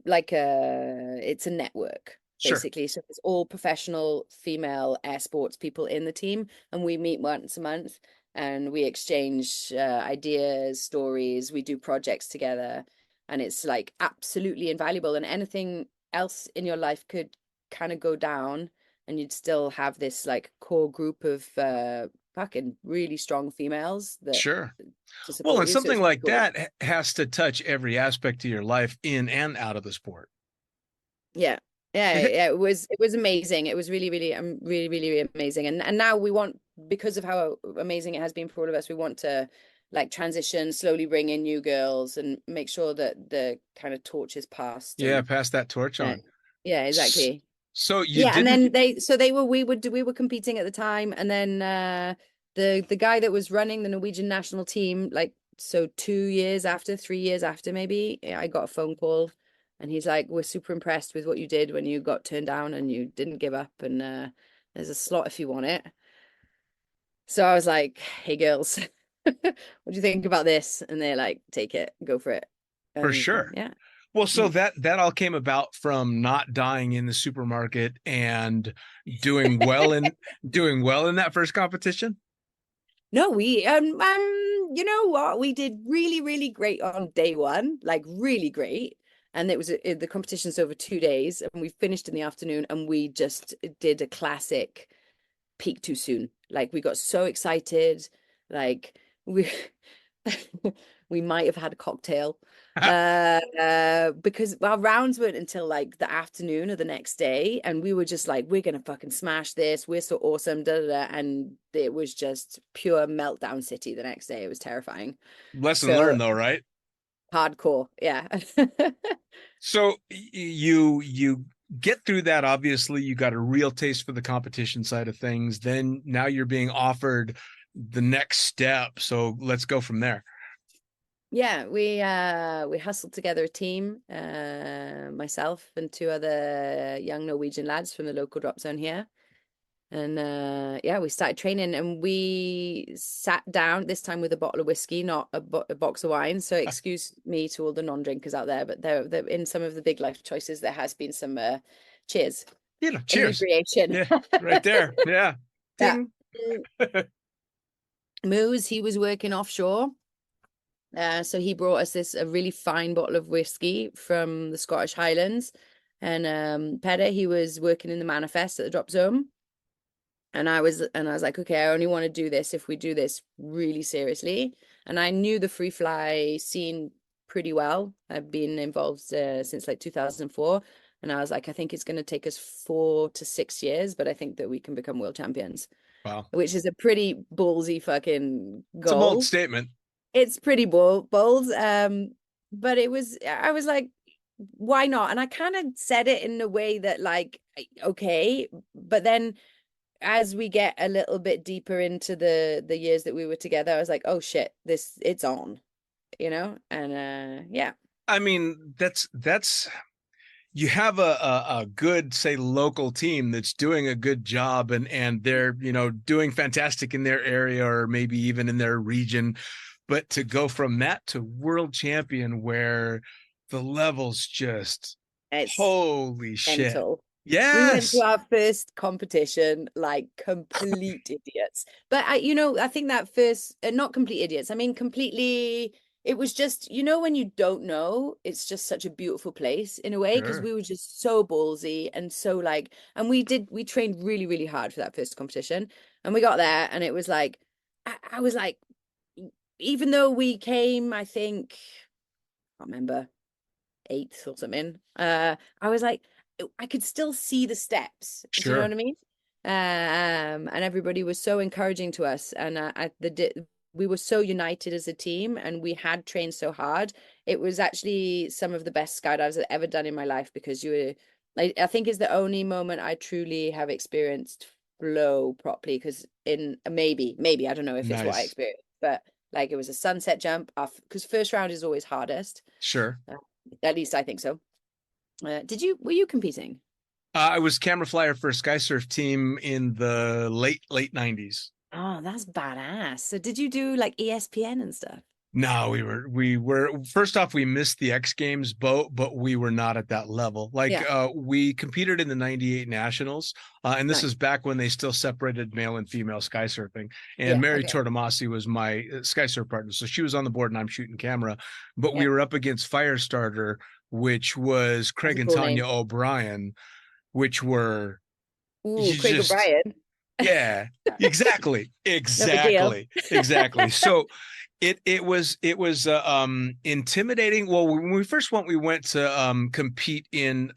[SPEAKER 5] like it's a network,
[SPEAKER 6] Sure.
[SPEAKER 5] basically. So it's all professional female air sports people in the team, and we meet once a month and we exchange ideas, stories, we do projects together, and it's like absolutely invaluable. And anything else in your life could kind of go down, and you'd still have this like core group of fucking really strong females that
[SPEAKER 6] Sure.
[SPEAKER 5] to
[SPEAKER 6] Well,
[SPEAKER 5] support
[SPEAKER 6] and
[SPEAKER 5] you. So
[SPEAKER 6] something
[SPEAKER 5] it's really
[SPEAKER 6] like
[SPEAKER 5] cool.
[SPEAKER 6] that has to touch every aspect of your life in and out of the sport.
[SPEAKER 5] Yeah. Yeah,
[SPEAKER 6] I thi-
[SPEAKER 5] yeah, it was amazing. It was really, really, really, really amazing. And now we want, because of how amazing it has been for all of us, we want to like transition, slowly bring in new girls and make sure that the kind of torch is passed.
[SPEAKER 6] yeah,
[SPEAKER 5] And
[SPEAKER 6] pass that torch on.
[SPEAKER 5] yeah,
[SPEAKER 6] S-
[SPEAKER 5] exactly.
[SPEAKER 6] So you
[SPEAKER 5] Yeah, and
[SPEAKER 6] didn't.
[SPEAKER 5] then we were competing at the time, and then the guy that was running the Norwegian national team, like, so 2 years after, 3 years after maybe, I got a phone call, and he's like, we're super impressed with what you did when you got turned down and you didn't give up, and there's a slot if you want it. So I was like, hey girls, what do you think about this? And they're like, take it, go for it.
[SPEAKER 6] For
[SPEAKER 5] And
[SPEAKER 6] sure.
[SPEAKER 5] yeah.
[SPEAKER 6] Well, so
[SPEAKER 5] Mm.
[SPEAKER 6] that all came about from not dying in the supermarket and doing well in that first competition.
[SPEAKER 5] No, we you know what? We did really, really great on day one, like really great. And it was the competition's over 2 days, and we finished in the afternoon, and we just did a classic peak too soon. Like we got so excited, like we we might have had a cocktail because our rounds weren't until like the afternoon of the next day, and we were just like, we're gonna fucking smash this, we're so awesome, da, da, da. And it was just pure meltdown city the next day. It was terrifying.
[SPEAKER 6] Lesson
[SPEAKER 5] So
[SPEAKER 6] learned, though, right?
[SPEAKER 5] hardcore, yeah.
[SPEAKER 6] So you get through that. Obviously, you got a real taste for the competition side of things. Then now you're being offered the next step. So let's go from there.
[SPEAKER 5] Yeah, we hustled together a team, myself and two other young Norwegian lads from the local drop zone here. And yeah, we started training, and we sat down this time with a bottle of whiskey, not a box of wine. So excuse me to all the non-drinkers out there, but they're in some of the big life choices, there has been some cheers,
[SPEAKER 6] Cheers.
[SPEAKER 5] inebriation.
[SPEAKER 6] Yeah, right there. Yeah.
[SPEAKER 5] Yeah.
[SPEAKER 6] Ding.
[SPEAKER 5] Moose, he was working offshore. So he brought us a really fine bottle of whiskey from the Scottish Highlands. And Pedder, he was working in the manifest at the drop zone. And I was like, okay, I only want to do this if we do this really seriously. And I knew the free fly scene pretty well. I've been involved since like 2004. And I was like, I think it's going to take us 4 to 6 years, but I think that we can become world champions,
[SPEAKER 6] Wow.
[SPEAKER 5] which is a pretty ballsy fucking
[SPEAKER 6] It's a bold
[SPEAKER 5] goal.
[SPEAKER 6] statement.
[SPEAKER 5] It's pretty bold. But I was like, why not? And I kind of said it in a way that like, okay, but then as we get a little bit deeper into the years that we were together, I was like, oh shit, it's on, you know? And yeah.
[SPEAKER 6] I mean, that's you have a good, say, local team that's doing a good job, and they're, doing fantastic in their area or maybe even in their region. But to go from that to world champion, where the levels just,
[SPEAKER 5] It's
[SPEAKER 6] holy shit.
[SPEAKER 5] mental. We went to
[SPEAKER 6] Yes.
[SPEAKER 5] our first competition like complete idiots. But I think that first, not complete idiots. I mean, completely. It was just, when you don't know, it's just such a beautiful place in a way, because
[SPEAKER 6] Sure.
[SPEAKER 5] we were just so ballsy and so like, and we trained really, really hard for that first competition. And we got there and it was like, I was like, even though we came, I think, I can't remember, eighth or something, I was like, I could still see the steps. Do you know what
[SPEAKER 6] Sure.
[SPEAKER 5] I mean? And everybody was so encouraging to us, and we were so united as a team, and we had trained so hard. It was actually some of the best skydives I've ever done in my life, because I think it's the only moment I truly have experienced flow properly. Because maybe I don't know if it's what I
[SPEAKER 6] Nice.
[SPEAKER 5] experienced, but like it was a sunset jump off, because first round is always hardest.
[SPEAKER 6] Sure.
[SPEAKER 5] At least I think so. Were you competing?
[SPEAKER 6] I was camera flyer for a sky surf team in the late 90s.
[SPEAKER 5] Oh, that's badass. So did you do like ESPN and stuff?
[SPEAKER 6] No, we were first off, we missed the X Games boat, but we were not at that level. Like,
[SPEAKER 5] Yeah,
[SPEAKER 6] we competed in the 98 nationals, and this is
[SPEAKER 5] nice.
[SPEAKER 6] back when they still separated male and female sky surfing. And
[SPEAKER 5] Yeah,
[SPEAKER 6] Mary
[SPEAKER 5] okay.
[SPEAKER 6] Tortomasi was my sky surf partner. So she was on the board and I'm shooting camera, but we
[SPEAKER 5] Yeah,
[SPEAKER 6] were up against Firestarter, which was
[SPEAKER 5] that's
[SPEAKER 6] Craig
[SPEAKER 5] a
[SPEAKER 6] and
[SPEAKER 5] cool
[SPEAKER 6] Tanya
[SPEAKER 5] name.
[SPEAKER 6] O'Brien, which were,
[SPEAKER 5] Ooh,
[SPEAKER 6] you
[SPEAKER 5] Craig
[SPEAKER 6] just,
[SPEAKER 5] O'Brien.
[SPEAKER 6] yeah, exactly,
[SPEAKER 5] No big deal.
[SPEAKER 6] exactly. So it was intimidating. Well, when we first went, we went to compete in,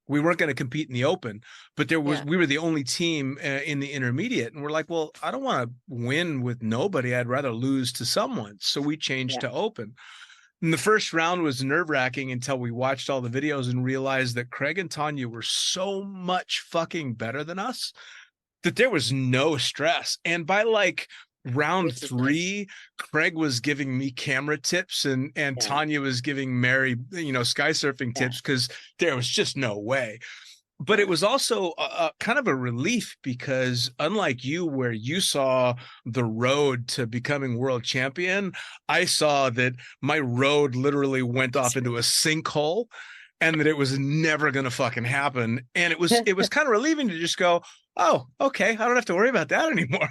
[SPEAKER 6] we weren't going to compete in the open, but
[SPEAKER 5] Yeah,
[SPEAKER 6] we were the only team in the intermediate, and we're like, well, I don't want to win with nobody. I'd rather lose to someone. So we changed
[SPEAKER 5] yeah.
[SPEAKER 6] to open. And the first round was nerve-wracking until we watched all the videos and realized that Craig and Tanya were so much fucking better than us that there was no stress. And by like round
[SPEAKER 5] Which is nice.
[SPEAKER 6] three, Craig was giving me camera tips, and
[SPEAKER 5] Yeah,
[SPEAKER 6] Tanya was giving Mary, sky surfing
[SPEAKER 5] yeah,
[SPEAKER 6] tips, because there was just no way. But it
[SPEAKER 5] yeah.
[SPEAKER 6] was also a kind of a relief, because unlike you, where you saw the road to becoming world champion, I saw that my road literally went off into a sinkhole, and that it was never going to fucking happen. And it was kind of relieving to just go, oh, okay, I don't have to worry about that anymore.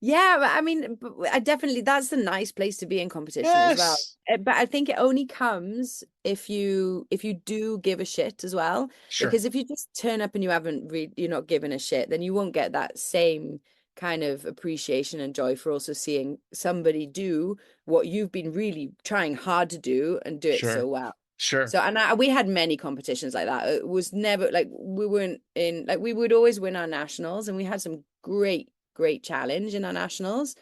[SPEAKER 5] Yeah, but I mean, I definitely, that's the nice place to be in competition as well.
[SPEAKER 6] Yes.
[SPEAKER 5] But I think it only comes if you do give a shit as well.
[SPEAKER 6] Sure.
[SPEAKER 5] Because if you just turn up and you're not giving a shit, then you won't get that same kind of appreciation and joy for also seeing somebody do what you've been really trying hard to do and do it so
[SPEAKER 6] Sure.
[SPEAKER 5] well.
[SPEAKER 6] Sure.
[SPEAKER 5] So, we had many competitions like that. It was never like we weren't in, like we would always win our nationals, and we had some great challenge in our nationals,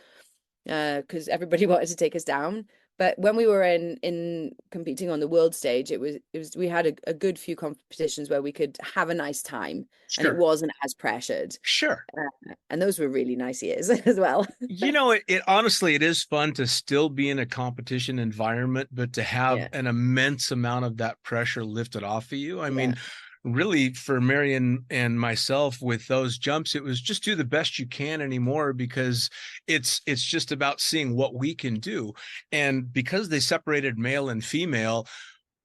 [SPEAKER 5] because everybody wanted to take us down. But when we were in competing on the world stage, it was we had a good few competitions where we could have a nice time, and it
[SPEAKER 6] Sure.
[SPEAKER 5] wasn't as pressured.
[SPEAKER 6] Sure.
[SPEAKER 5] And those were really nice years as well.
[SPEAKER 6] It honestly, it is fun to still be in a competition environment, but to have
[SPEAKER 5] Yeah,
[SPEAKER 6] an immense amount of that pressure lifted off of you. I
[SPEAKER 5] yeah,
[SPEAKER 6] mean, really, for Marion and myself, with those jumps, it was just do the best you can anymore, because it's just about seeing what we can do. And because they separated male and female,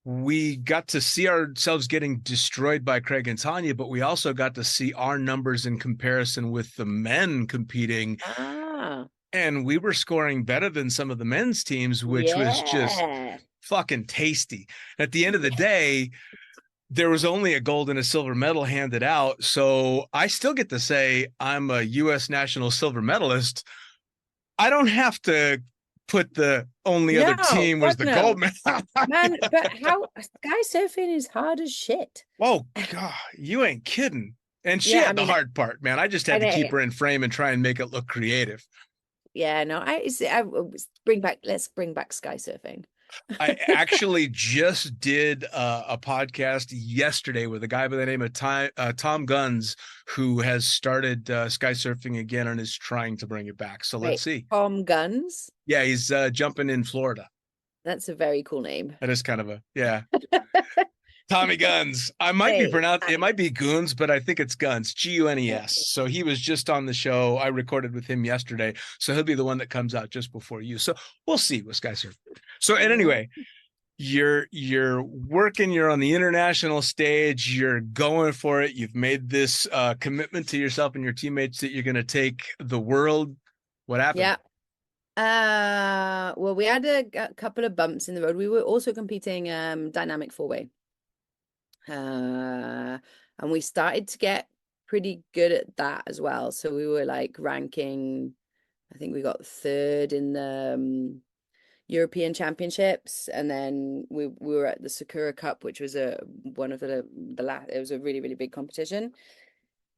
[SPEAKER 6] we got to see ourselves getting destroyed by Craig and Tanya, but we also got to see our numbers in comparison with the men competing.
[SPEAKER 5] ah,
[SPEAKER 6] And we were scoring better than some of the men's teams, which was just
[SPEAKER 5] yeah,
[SPEAKER 6] fucking tasty. At the end of the day, there was only a gold and a silver medal handed out. So I still get to say I'm a U.S. national silver medalist. I don't have to put the only other
[SPEAKER 5] no,
[SPEAKER 6] team was
[SPEAKER 5] fuck
[SPEAKER 6] the gold
[SPEAKER 5] no,
[SPEAKER 6] medal.
[SPEAKER 5] man. But how sky surfing is hard as shit.
[SPEAKER 6] Oh God, you ain't kidding. And she
[SPEAKER 5] Yeah, I
[SPEAKER 6] had the
[SPEAKER 5] mean,
[SPEAKER 6] hard part, man. I just had
[SPEAKER 5] and
[SPEAKER 6] to keep her in frame and try and make it look creative.
[SPEAKER 5] yeah, no, let's bring back sky surfing.
[SPEAKER 6] I actually just did a podcast yesterday with a guy by the name of Tom Guns, who has started sky surfing again and is trying to bring it back. So let's
[SPEAKER 5] Wait,
[SPEAKER 6] see.
[SPEAKER 5] Tom Guns?
[SPEAKER 6] Yeah, he's jumping in Florida.
[SPEAKER 5] That's a very cool name.
[SPEAKER 6] That is kind of a, yeah. Tommy Guns. I might be
[SPEAKER 5] Hey,
[SPEAKER 6] pronounced, it
[SPEAKER 5] Tommy.
[SPEAKER 6] might be Goons, but I think it's Guns, Gunes. So he was just on the show. I recorded with him yesterday. So he'll be the one that comes out just before you. So we'll see what guys are. So, and anyway, you're working, you're on the international stage, you're going for it. You've made this commitment to yourself and your teammates that you're going to take the world. What happened?
[SPEAKER 5] Yeah. Well, we had a couple of bumps in the road. We were also competing dynamic four-way. And we started to get pretty good at that as well. So we were like ranking, I think we got third in the European Championships, and then we were at the Sakura Cup, which was one of the last. It was a really, really big competition.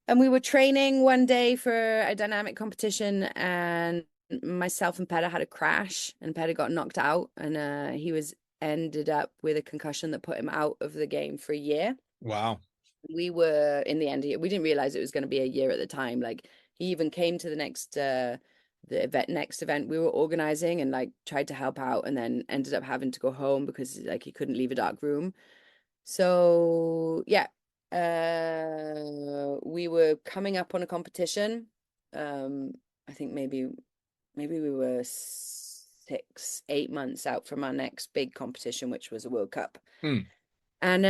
[SPEAKER 5] And we were training one day for a dynamic competition, and myself and Peta had a crash, and Peta got knocked out, and he ended up with a concussion that put him out of the game for a year.
[SPEAKER 6] Wow.
[SPEAKER 5] We were in the end, we didn't realize it was going to be a year at the time. Like, he even came to the next event we were organizing and like tried to help out, and then ended up having to go home because like he couldn't leave a dark room. So yeah, we were coming up on a competition. I think maybe we were 6-8 months out from our next big competition, which was a World Cup. And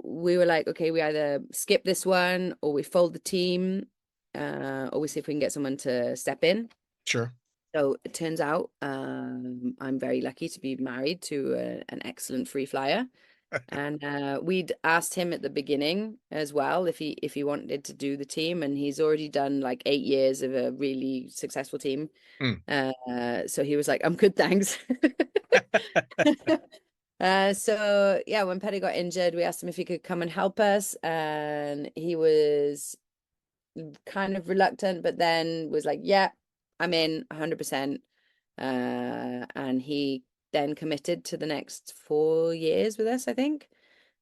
[SPEAKER 5] we were like, okay, we either skip this one or we fold the team, or we see if we can get someone to step in.
[SPEAKER 6] Sure.
[SPEAKER 5] So it turns out I'm very lucky to be married to an excellent free flyer. And we'd asked him at the beginning as well if he wanted to do the team, and he's already done like 8 years of a really successful team. So he was like, I'm good, thanks. So yeah, when Petty got injured, we asked him if he could come and help us, and he was kind of reluctant, but then was like, yeah, I'm in 100%. And he then committed to the next 4 years with us, I think,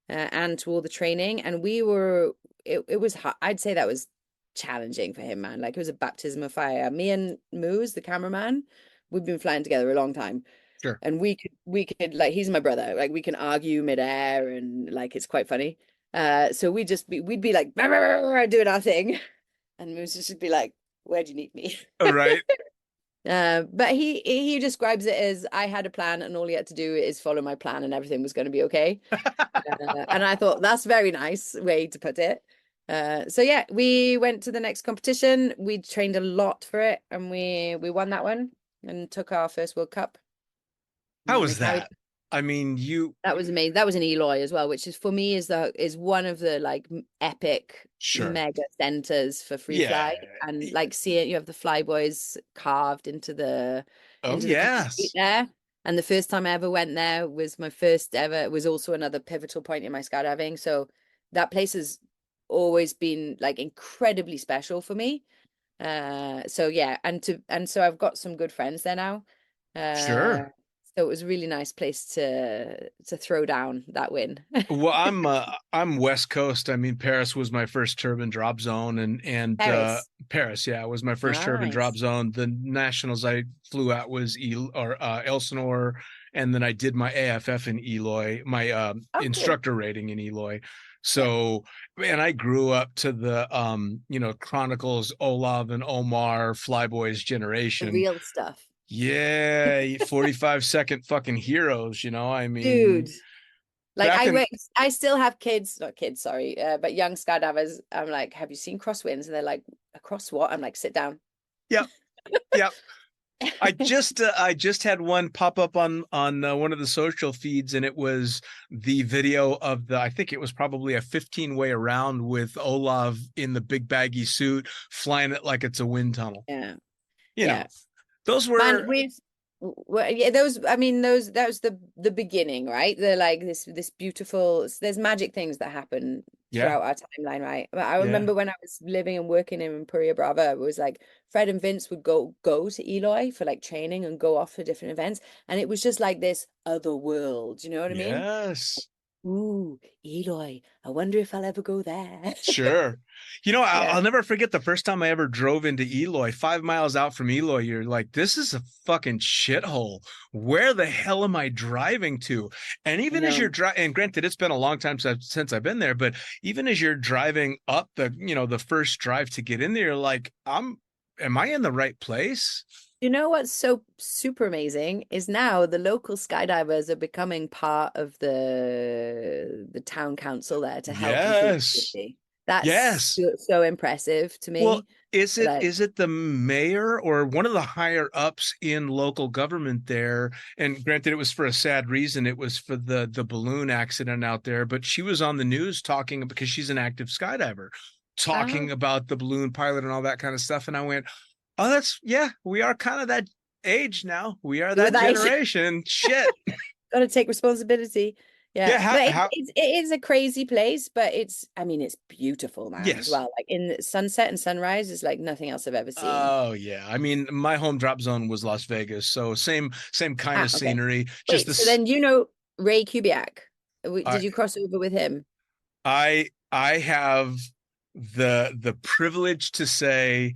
[SPEAKER 5] and to all the training. And it was hard. I'd say that was challenging for him, man. Like, it was a baptism of fire. Me and Moose, the cameraman, we've been flying together a long time.
[SPEAKER 6] Sure.
[SPEAKER 5] And we could like, he's my brother. Like, we can argue midair, and like, it's quite funny. So we'd be like, "Rah, rah, rah, rah," doing our thing, and Moose would just be like, where do you need me?
[SPEAKER 6] All right.
[SPEAKER 5] But he describes it as, I had a plan and all he had to do is follow my plan and everything was going to be okay. And I thought that's a very nice way to put it. So yeah, we went to the next competition. We trained a lot for it, and we won that one and took our first World Cup.
[SPEAKER 6] How was that? I mean,
[SPEAKER 5] that was amazing. That was in Eloy as well, which is, for me, is one of the like epic mega centers for free fly. And like, see it, you have the flyboys carved into the concrete there. And the first time I ever went there was my first ever. It was also another pivotal point in my skydiving. So that place has always been like incredibly special for me. So yeah, and so I've got some good friends there now.
[SPEAKER 6] Sure.
[SPEAKER 5] So it was a really nice place to throw down that win.
[SPEAKER 6] Well, I'm West Coast. I mean, Paris was my first turbine drop zone, and Paris, yeah, was my first turbine drop zone. The nationals I flew at was Elsinore, and then I did my AFF in Eloy, my instructor rating in Eloy. So, man, I grew up to the Chronicles, Olav and Omar, Flyboys generation.
[SPEAKER 5] The real stuff.
[SPEAKER 6] Yeah, 45-second fucking heroes, I mean,
[SPEAKER 5] dude. Like, I still have not kids, sorry, but young skydivers. I'm like, have you seen crosswinds? And they're like, across what? I'm like, sit down.
[SPEAKER 6] Yep. I just had one pop up on one of the social feeds, and it was the video of I think it was probably a 15-way around with Olav in the big baggy suit flying it like it's a wind tunnel.
[SPEAKER 5] Yeah.
[SPEAKER 6] You know, those were
[SPEAKER 5] that was the beginning, right? They're like this beautiful, there's magic things that happen throughout our timeline, right? But I remember when I was living and working in Imperia Brava, it was like Fred and Vince would go to Eloy for like training and go off to different events, and it was just like this other world, you know what I mean?
[SPEAKER 6] Yes.
[SPEAKER 5] Ooh, Eloy. I wonder if I'll ever go there.
[SPEAKER 6] Sure. You know,
[SPEAKER 5] Yeah.
[SPEAKER 6] I'll never forget the first time I ever drove into Eloy, 5 miles out from Eloy. You're like, this is a fucking shithole. Where the hell am I driving to? And even as you're
[SPEAKER 5] know.
[SPEAKER 6] driving, and granted, it's been a long time since I've been there, but even as you're driving up the first drive to get in there, you're like, am I in the right place?
[SPEAKER 5] You know what's so super amazing is now the local skydivers are becoming part of the town council there to help improve
[SPEAKER 6] Yes.
[SPEAKER 5] safety. That's
[SPEAKER 6] Yes.
[SPEAKER 5] so impressive to
[SPEAKER 6] Well,
[SPEAKER 5] me.
[SPEAKER 6] is it
[SPEAKER 5] Like,
[SPEAKER 6] is it the mayor or one of the higher ups in local government there? And granted, it was for a sad reason. It was for the balloon accident out there, but she was on the news talking because she's an active skydiver,
[SPEAKER 5] ah,
[SPEAKER 6] talking about the balloon pilot and all that kind of stuff. And I went, oh, we are kind of that age now. We are that
[SPEAKER 5] with that,
[SPEAKER 6] generation. Shit.
[SPEAKER 5] got to take responsibility. Yeah,
[SPEAKER 6] Yeah.
[SPEAKER 5] but
[SPEAKER 6] How
[SPEAKER 5] it is a crazy place, but I mean, it's beautiful, man, as
[SPEAKER 6] yes.
[SPEAKER 5] well. Like in the sunset and sunrise is like nothing else I've ever seen.
[SPEAKER 6] Oh yeah. I mean, my home drop zone was Las Vegas, so same kind
[SPEAKER 5] Ah,
[SPEAKER 6] of
[SPEAKER 5] okay.
[SPEAKER 6] scenery. Just
[SPEAKER 5] Wait, so
[SPEAKER 6] this.
[SPEAKER 5] then you know Ray Kubiak?
[SPEAKER 6] I
[SPEAKER 5] Did you cross over with him?
[SPEAKER 6] I have the privilege to say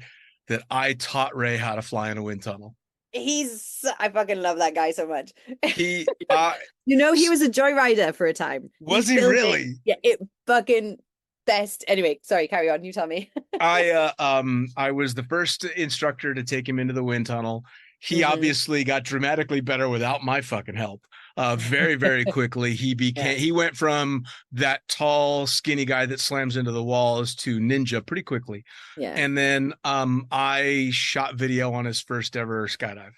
[SPEAKER 6] that I taught Ray how to fly in a wind tunnel.
[SPEAKER 5] I fucking love that guy so much.
[SPEAKER 6] He
[SPEAKER 5] You know, he was a joyrider for a time.
[SPEAKER 6] was
[SPEAKER 5] He
[SPEAKER 6] he
[SPEAKER 5] filmed it.
[SPEAKER 6] really?
[SPEAKER 5] Yeah, it fucking best. Anyway, sorry, carry on. You tell me.
[SPEAKER 6] I was the first instructor to take him into the wind tunnel. He
[SPEAKER 5] Mhm.
[SPEAKER 6] obviously got dramatically better without my fucking help. Very, very quickly
[SPEAKER 5] Yeah,
[SPEAKER 6] he went from that tall, skinny guy that slams into the walls to ninja pretty quickly.
[SPEAKER 5] yeah.
[SPEAKER 6] And then I shot video on his first ever skydive.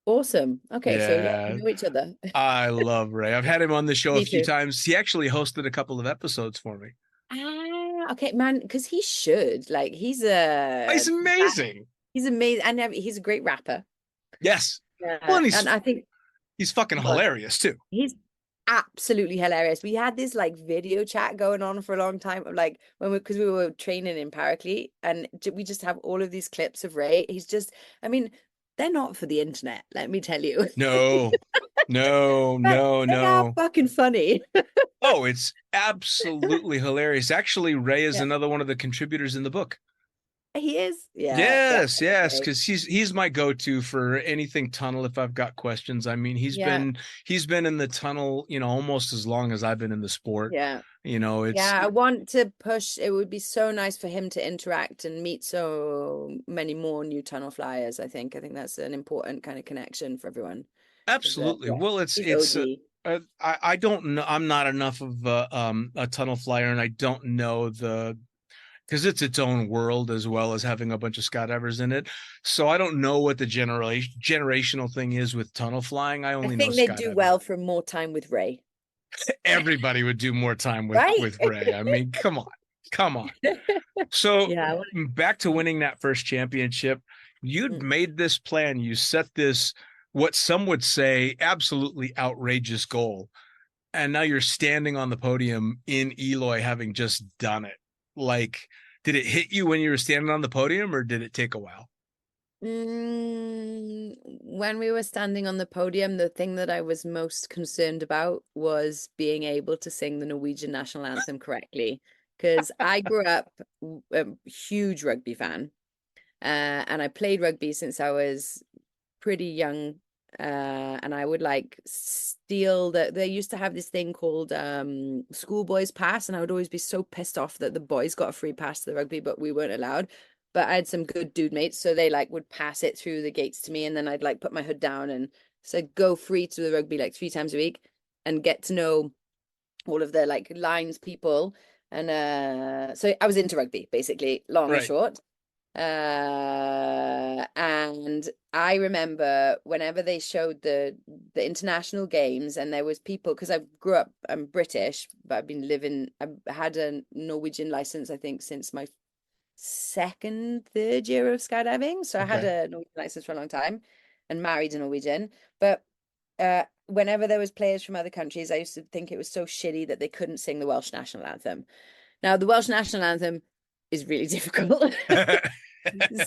[SPEAKER 5] Awesome. Okay, so yeah,
[SPEAKER 6] Yeah,
[SPEAKER 5] we know each other.
[SPEAKER 6] I love Ray. I've had him on the show a
[SPEAKER 5] Me
[SPEAKER 6] few
[SPEAKER 5] too.
[SPEAKER 6] times. He actually hosted a couple of episodes for me.
[SPEAKER 5] Okay, man, because he should. Like,
[SPEAKER 6] He's amazing.
[SPEAKER 5] he's amazing, and he's a great rapper.
[SPEAKER 6] Yes. Well, and
[SPEAKER 5] And I think,
[SPEAKER 6] he's fucking
[SPEAKER 5] God,
[SPEAKER 6] hilarious too.
[SPEAKER 5] he's absolutely hilarious. We had this like video chat going on for a long time, of, like because we were training in Paraclete, and we just have all of these clips of Ray. He's just, I mean, they're not for the internet, let me tell you,
[SPEAKER 6] No, no,
[SPEAKER 5] but
[SPEAKER 6] no,
[SPEAKER 5] they are
[SPEAKER 6] no.
[SPEAKER 5] fucking funny.
[SPEAKER 6] Oh, it's absolutely hilarious. Actually, Ray is
[SPEAKER 5] Yeah,
[SPEAKER 6] another one of the contributors in the book.
[SPEAKER 5] he is. Yeah, that's
[SPEAKER 6] Yes, yes,
[SPEAKER 5] great.
[SPEAKER 6] because he's my go-to for anything tunnel if I've got questions. I mean,
[SPEAKER 5] Yeah,
[SPEAKER 6] he's been in the tunnel, almost as long as I've been in the sport.
[SPEAKER 5] yeah.
[SPEAKER 6] It's
[SPEAKER 5] Yeah, I want to push. It would be so nice for him to interact and meet so many more new tunnel flyers. I think that's an important kind of connection for everyone. Because
[SPEAKER 6] absolutely.
[SPEAKER 5] yeah,
[SPEAKER 6] Well,
[SPEAKER 5] he's OG.
[SPEAKER 6] I don't know. I'm not enough of a tunnel flyer, and I don't know because it's its own world as well as having a bunch of skydivers in it. So I don't know what the generational thing is with tunnel flying. I
[SPEAKER 5] I
[SPEAKER 6] only know
[SPEAKER 5] think they'd do
[SPEAKER 6] skydiving.
[SPEAKER 5] well for more time with Ray,
[SPEAKER 6] Everybody would do more time
[SPEAKER 5] right?
[SPEAKER 6] with Ray. I mean, come on, come on. So
[SPEAKER 5] Yeah.
[SPEAKER 6] back to winning that first championship, you'd
[SPEAKER 5] Mm.
[SPEAKER 6] made this plan. You set this, what some would say, absolutely outrageous goal. And now you're standing on the podium in Eloy having just done it. Like, did it hit you when you were standing on the podium or did it take a while?
[SPEAKER 5] When we were standing on the podium, the thing that I was most concerned about was being able to sing the Norwegian national anthem correctly. Because I grew up a huge rugby fan, and I played rugby since I was pretty young. And I would like steal they used to have this thing called schoolboys pass, and I would always be so pissed off that the boys got a free pass to the rugby, but we weren't allowed. But I had some good dude mates, so they like would pass it through the gates to me, and then I'd like put my hood down and so I'd go free to the rugby like 3 times a week and get to know all of the like lines people. And so I was into rugby, basically, long and
[SPEAKER 6] Right.
[SPEAKER 5] short. And I remember whenever they showed the international games, and there was people, because I grew up, I'm British, but I've had a Norwegian license, I think, since my third year of skydiving. So I had
[SPEAKER 6] Okay.
[SPEAKER 5] a Norwegian license for a long time and married a Norwegian. But whenever there was players from other countries, I used to think it was so shitty that they couldn't sing the Welsh national anthem. Now, the Welsh national anthem is really difficult.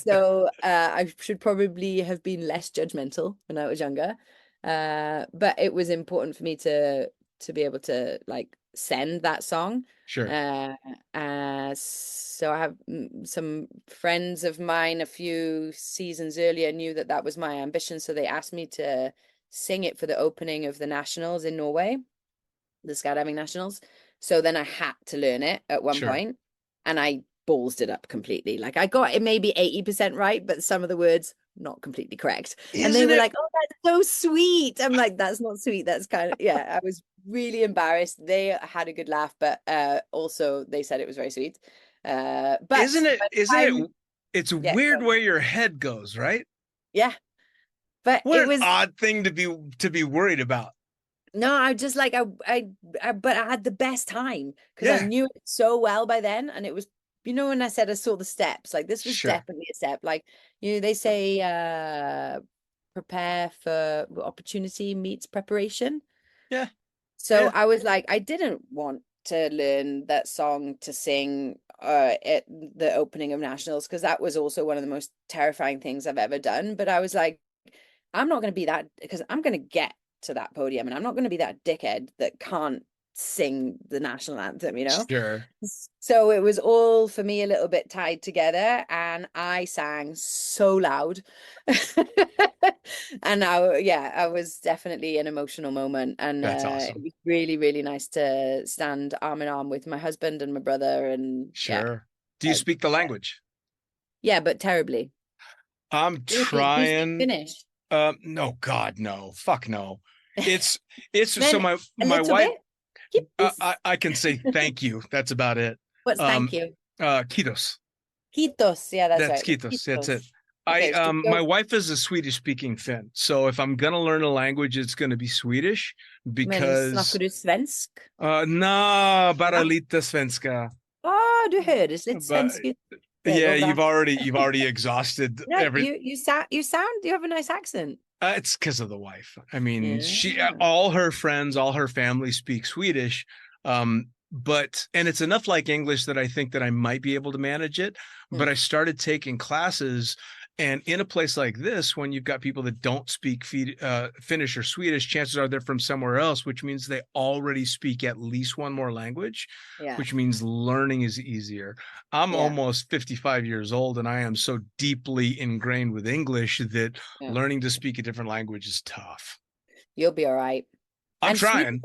[SPEAKER 5] So I should probably have been less judgmental when I was younger. But it was important for me to be able to like send that song.
[SPEAKER 6] Sure.
[SPEAKER 5] So I have some friends of mine a few seasons earlier knew that that was my ambition, so they asked me to sing it for the opening of the nationals in Norway, the skydiving nationals. So then I had to learn it at one
[SPEAKER 6] Sure.
[SPEAKER 5] point, and I ballsed it up completely. Like I got it maybe 80% right, but some of the words not completely correct. And they
[SPEAKER 6] Isn't
[SPEAKER 5] were
[SPEAKER 6] it?
[SPEAKER 5] like, "Oh, that's so sweet." I'm like, "That's not sweet. That's kind of," yeah, I was really embarrassed. They had a good laugh, but also they said it was very sweet. But
[SPEAKER 6] Isn't it?
[SPEAKER 5] by the
[SPEAKER 6] Isn't it?
[SPEAKER 5] time,
[SPEAKER 6] It's
[SPEAKER 5] yeah,
[SPEAKER 6] weird where your head goes, right?
[SPEAKER 5] yeah. But
[SPEAKER 6] What
[SPEAKER 5] it
[SPEAKER 6] an
[SPEAKER 5] was
[SPEAKER 6] odd thing to be worried about.
[SPEAKER 5] no, I just like but I had the best time because I
[SPEAKER 6] Yeah,
[SPEAKER 5] knew it so well by then, and it was, you know, when I said I saw the steps, like this was
[SPEAKER 6] sure.
[SPEAKER 5] definitely a step. Like, you know, they say prepare for opportunity meets preparation.
[SPEAKER 6] Yeah,
[SPEAKER 5] So
[SPEAKER 6] yeah.
[SPEAKER 5] I was like, I didn't want to learn that song to sing at the opening of nationals, because that was also one of the most terrifying things I've ever done. But I was like, I'm not going to be that, because I'm going to get to that podium, and I'm not going to be that dickhead that can't sing the national anthem, you know?
[SPEAKER 6] Sure.
[SPEAKER 5] So it was all for me a little bit tied together, and I sang so loud. And I was definitely an emotional moment, and
[SPEAKER 6] That's
[SPEAKER 5] it
[SPEAKER 6] awesome.
[SPEAKER 5] was really, really nice to stand arm in arm with my husband and my brother, and
[SPEAKER 6] Sure. Do you
[SPEAKER 5] uh,
[SPEAKER 6] speak the language?
[SPEAKER 5] yeah, but terribly.
[SPEAKER 6] I'm
[SPEAKER 5] Do you speak
[SPEAKER 6] trying.
[SPEAKER 5] Finnish?
[SPEAKER 6] No, God, no. Fuck no. It's so
[SPEAKER 5] Then a
[SPEAKER 6] my
[SPEAKER 5] little
[SPEAKER 6] wife.
[SPEAKER 5] bit. Kiitos.
[SPEAKER 6] I can say thank you. That's about it.
[SPEAKER 5] What's thank
[SPEAKER 6] Um,
[SPEAKER 5] you?
[SPEAKER 6] Kiitos.
[SPEAKER 5] Kiitos. Yeah, that's
[SPEAKER 6] That's
[SPEAKER 5] right.
[SPEAKER 6] Kiitos. That's it.
[SPEAKER 5] Kiitos. Okay, so
[SPEAKER 6] My
[SPEAKER 5] go.
[SPEAKER 6] wife is a Swedish speaking Finn. So if I'm gonna learn a language, it's gonna be Swedish
[SPEAKER 5] Men snackar
[SPEAKER 6] because
[SPEAKER 5] du svensk?
[SPEAKER 6] no, bara
[SPEAKER 5] Ja.
[SPEAKER 6] lite svenska.
[SPEAKER 5] Du hördes lite
[SPEAKER 6] But
[SPEAKER 5] svensk ut. Det
[SPEAKER 6] yeah,
[SPEAKER 5] går bra.
[SPEAKER 6] you've already exhausted
[SPEAKER 5] No,
[SPEAKER 6] every.
[SPEAKER 5] you have a nice accent.
[SPEAKER 6] It's because of the wife. I mean, she
[SPEAKER 5] Yeah.
[SPEAKER 6] all her friends, all her family speak Swedish. But and it's enough like English that I think that I might be able to manage it. But I started taking classes, and in a place like this, when you've got people that don't speak Finnish or Swedish, chances are they're from somewhere else, which means they already speak at least one more language,
[SPEAKER 5] Yeah.
[SPEAKER 6] which means learning is easier. I'm
[SPEAKER 5] Yeah.
[SPEAKER 6] almost 55 years old, and I am so deeply ingrained with English that
[SPEAKER 5] Yeah.
[SPEAKER 6] learning to speak a different language is tough.
[SPEAKER 5] You'll be all right.
[SPEAKER 6] I'm
[SPEAKER 5] And
[SPEAKER 6] trying.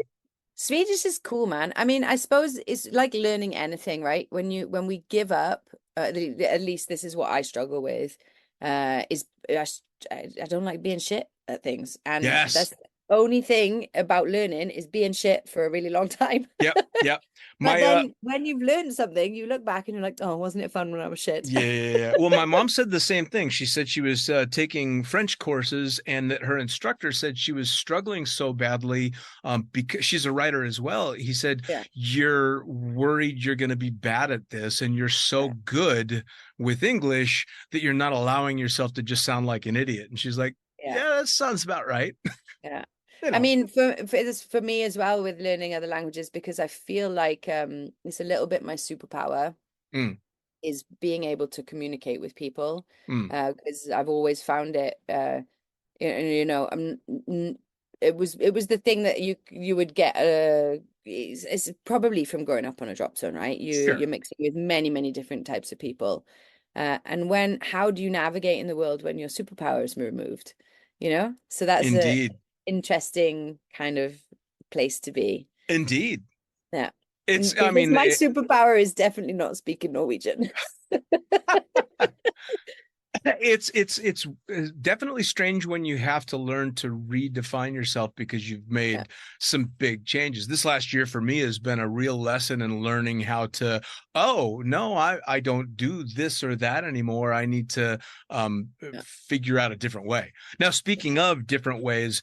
[SPEAKER 5] Swedish is cool, man. I mean, I suppose it's like learning anything, right? When we give up, at least this is what I struggle with, is I don't like being shit at things, and
[SPEAKER 6] Yes.
[SPEAKER 5] that's the only thing about learning is being shit for a really long time.
[SPEAKER 6] Yep. Yep.
[SPEAKER 5] But
[SPEAKER 6] My
[SPEAKER 5] then when you've learned something, you look back and you're like, oh, wasn't it fun when I was shit?
[SPEAKER 6] Yeah. Well, my mom said the same thing. She said she was taking French courses, and that her instructor said she was struggling so badly because she's a writer as well. He said,
[SPEAKER 5] Yeah.
[SPEAKER 6] you're worried you're going to be bad at this, and you're so
[SPEAKER 5] Yeah.
[SPEAKER 6] good with English that you're not allowing yourself to just sound like an idiot. And she's like, yeah, that sounds about right.
[SPEAKER 5] Yeah.
[SPEAKER 6] You
[SPEAKER 5] I
[SPEAKER 6] know.
[SPEAKER 5] mean, for me as well with learning other languages, because I feel like it's a little bit my superpower
[SPEAKER 6] Mm.
[SPEAKER 5] is being able to communicate with people,
[SPEAKER 6] Mm.
[SPEAKER 5] because I've always found it, you know, it was the thing that you would get, it's probably from growing up on a drop zone, right?
[SPEAKER 6] Sure.
[SPEAKER 5] You're mixing with many different types of people, and how do you navigate in the world when your superpower is removed? You know, so that's a
[SPEAKER 6] Indeed.
[SPEAKER 5] interesting kind of place to be.
[SPEAKER 6] Indeed.
[SPEAKER 5] Yeah.
[SPEAKER 6] It's, I
[SPEAKER 5] Because
[SPEAKER 6] mean,
[SPEAKER 5] my superpower is definitely not speaking Norwegian.
[SPEAKER 6] it's definitely strange when you have to learn to redefine yourself because you've made some big changes. This last year for me has been a real lesson in learning how to, oh no, I don't do this or that anymore. I need to figure out a different way. Now, speaking of different ways,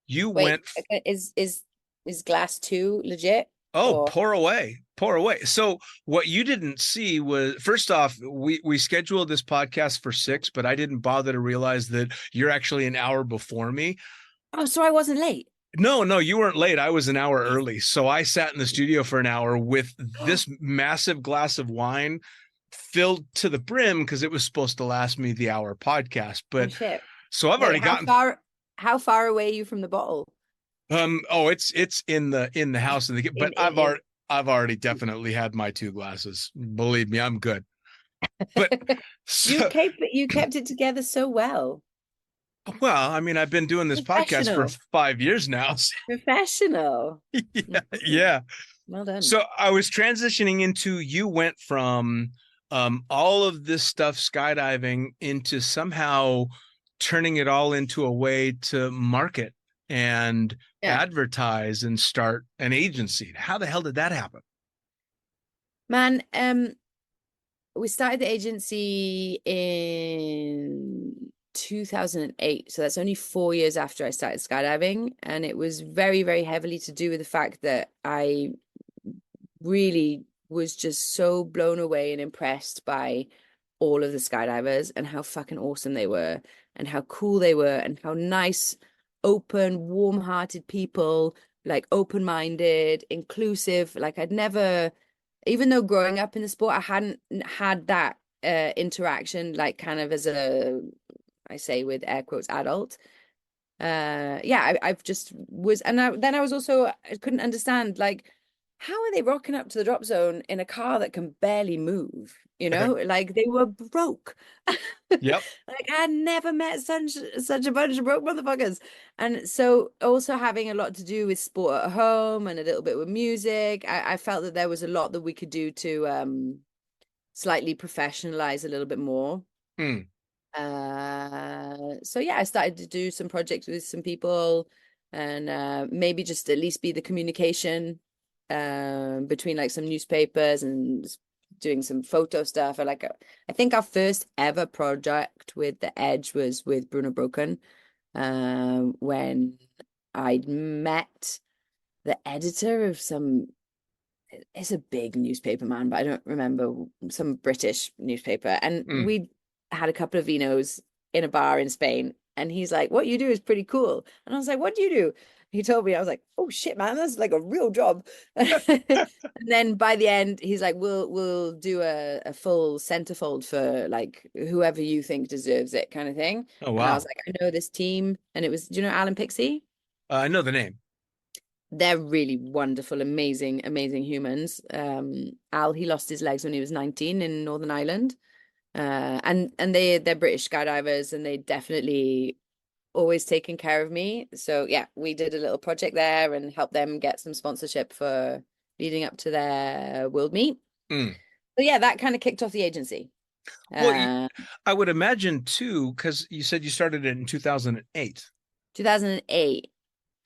[SPEAKER 6] you
[SPEAKER 5] Wait,
[SPEAKER 6] went
[SPEAKER 5] is glass 2 legit?
[SPEAKER 6] Oh,
[SPEAKER 5] Or
[SPEAKER 6] pour away, pour away. So what you didn't see was, first off, we scheduled this podcast for 6, but I didn't bother to realize that you're actually an hour before me.
[SPEAKER 5] oh, so I wasn't late.
[SPEAKER 6] No, you weren't late. I was an hour early. So I sat in the studio for an hour with this massive glass of wine filled to the brim because it was supposed to last me the hour podcast. But
[SPEAKER 5] shit.
[SPEAKER 6] so I've
[SPEAKER 5] Wait,
[SPEAKER 6] already gotten
[SPEAKER 5] how far away are you from the bottle?
[SPEAKER 6] it's in the house, but I've already definitely had my 2 glasses. Believe me, I'm good. But
[SPEAKER 5] You kept it together so well.
[SPEAKER 6] well, I mean, I've been doing this podcast for
[SPEAKER 5] Professional.
[SPEAKER 6] 5 years now. So
[SPEAKER 5] Professional.
[SPEAKER 6] yeah.
[SPEAKER 5] Well done.
[SPEAKER 6] So I was transitioning into, you went from all of this stuff skydiving into somehow turning it all into a way to market and advertise and start an agency. How the hell did that happen?
[SPEAKER 5] Man, we started the agency in 2008. So that's only 4 years after I started skydiving. And it was very, very heavily to do with the fact that I really was just so blown away and impressed by all of the skydivers and how fucking awesome they were and how cool they were and how nice, open, warm-hearted people, like open-minded, inclusive. Like I'd never, even though growing up in the sport, I hadn't had that interaction, like kind of as a, I say with air quotes, adult. I've just was, and then I was also, I couldn't understand, like, how are they rocking up to the drop zone in a car that can barely move? You know, like they were broke.
[SPEAKER 6] Yep.
[SPEAKER 5] Like I had never met such a bunch of broke motherfuckers. And so also having a lot to do with sport at home and a little bit with music, I felt that there was a lot that we could do to slightly professionalize a little bit more. So yeah, I started to do some projects with some people and maybe just at least be the communication between like some newspapers and doing some photo stuff. I think our first ever project with the Edge was with Bruno Broken, when I'd met the editor of it's a big newspaper, man, but I don't remember, some British newspaper, and we had a couple of vinos in a bar in Spain, and he's like, what you do is pretty cool. And I was like, what do you do? He told me. I was like, oh shit, man, that's like a real job. And then by the end, he's like, we'll do a full centerfold for like whoever you think deserves it, kind of thing.
[SPEAKER 6] Oh, wow.
[SPEAKER 5] And I was like, I know this team. And it was, do you know Alan Pixie?
[SPEAKER 6] I know the name.
[SPEAKER 5] They're really wonderful, amazing humans. Al, he lost his legs when he was 19 in Northern Ireland. And they're British skydivers, and they definitely always taken care of me. So yeah, we did a little project there and helped them get some sponsorship for leading up to their world meet. So yeah, that kind of kicked off the agency.
[SPEAKER 6] Well, I would imagine too, because you said you started it in 2008.
[SPEAKER 5] 2008.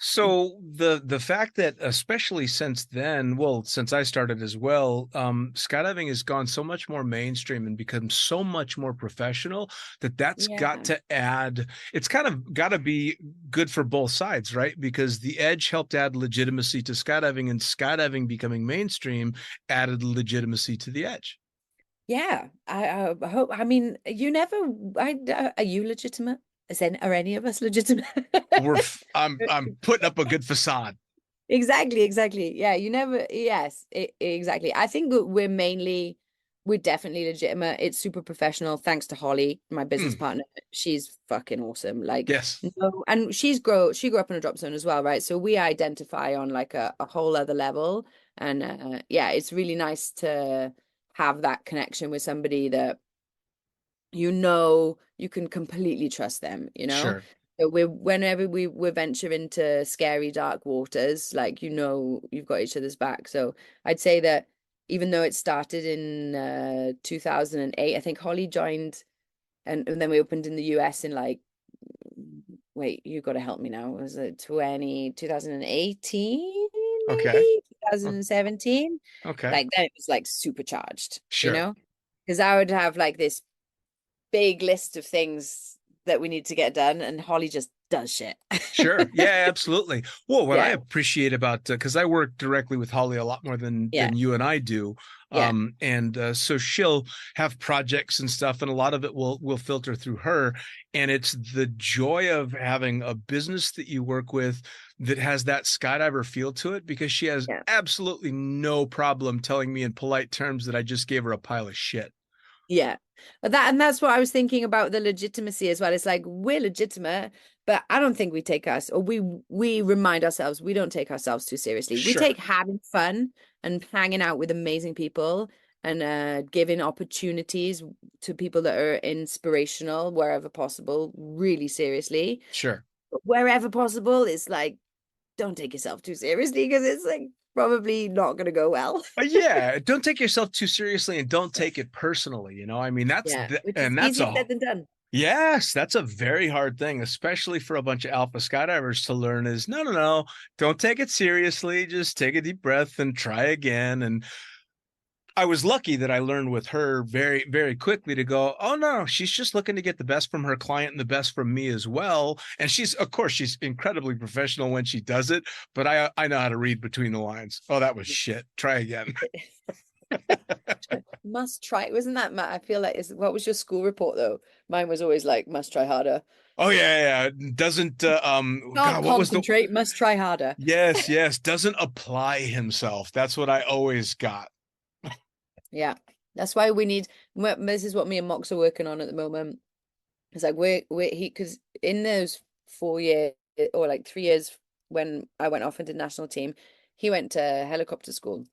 [SPEAKER 6] So the fact that, especially since then, well, since I started as well, skydiving has gone so much more mainstream and become so much more professional that's got to add, it's kind of got to be good for both sides, right? Because the Edge helped add legitimacy to skydiving, and skydiving becoming mainstream added legitimacy to the Edge.
[SPEAKER 5] Yeah, I hope. I mean, you never. Are you legitimate? Are any of us legitimate?
[SPEAKER 6] I'm putting up a good facade.
[SPEAKER 5] Exactly. Yeah, you never. Yes, exactly. I think that we're definitely legitimate. It's super professional. Thanks to Holly, my business partner. She's fucking awesome. Like,
[SPEAKER 6] yes,
[SPEAKER 5] no, and she grew up in a drop zone as well, right? So we identify on like a whole other level, and yeah, it's really nice to have that connection with somebody that you can completely trust them,
[SPEAKER 6] Sure.
[SPEAKER 5] So whenever we venture into scary dark waters, like, you've got each other's back. So I'd say that even though it started in 2008, I think Holly joined, and then we opened in the US in like, wait, you got to help me now, was it 2018 maybe?
[SPEAKER 6] Okay.
[SPEAKER 5] 2017?
[SPEAKER 6] Okay.
[SPEAKER 5] Like then it was like supercharged.
[SPEAKER 6] Sure.
[SPEAKER 5] Because I would have like this big list of things that we need to get done, and Holly just does shit.
[SPEAKER 6] Sure. Yeah, absolutely. Well, what I appreciate about, because I work directly with Holly a lot more than you and I do. So she'll have projects and stuff, and a lot of it will filter through her. And it's the joy of having a business that you work with that has that skydiver feel to it, because she has absolutely no problem telling me in polite terms that I just gave her a pile of shit.
[SPEAKER 5] Yeah. But that's what I was thinking about the legitimacy as well. It's like we're legitimate, but I don't think we take us, or we remind ourselves we don't take ourselves too seriously. We
[SPEAKER 6] Sure.
[SPEAKER 5] take having fun and hanging out with amazing people and giving opportunities to people that are inspirational wherever possible, really seriously.
[SPEAKER 6] Sure.
[SPEAKER 5] But wherever possible, it's like don't take yourself too seriously because it's like probably not going to go well.
[SPEAKER 6] Yeah, don't take yourself too seriously and don't take it personally. I mean,
[SPEAKER 5] Yeah, which is
[SPEAKER 6] and that's
[SPEAKER 5] easier
[SPEAKER 6] a
[SPEAKER 5] said than done.
[SPEAKER 6] yes, that's a very hard thing, especially for a bunch of alpha skydivers to learn is no, no, no, don't take it seriously. Just take a deep breath and try again. And I was lucky that I learned with her very, very quickly to go, oh no, she's just looking to get the best from her client and the best from me as well. And of course, she's incredibly professional when she does it, but I know how to read between the lines. Oh, that was shit. Try again.
[SPEAKER 5] Must try. Wasn't that, Matt? I feel like what was your school report though? Mine was always like, must try harder.
[SPEAKER 6] Oh yeah, yeah. Doesn't
[SPEAKER 5] Can't
[SPEAKER 6] God, what was
[SPEAKER 5] concentrate, must try harder.
[SPEAKER 6] Yes, yes, doesn't apply himself. That's what I always got.
[SPEAKER 5] Yeah. That's why we need, this is what me and Mox are working on at the moment. It's like because in those 4 years or like 3 years when I went off and did national team, he went to helicopter school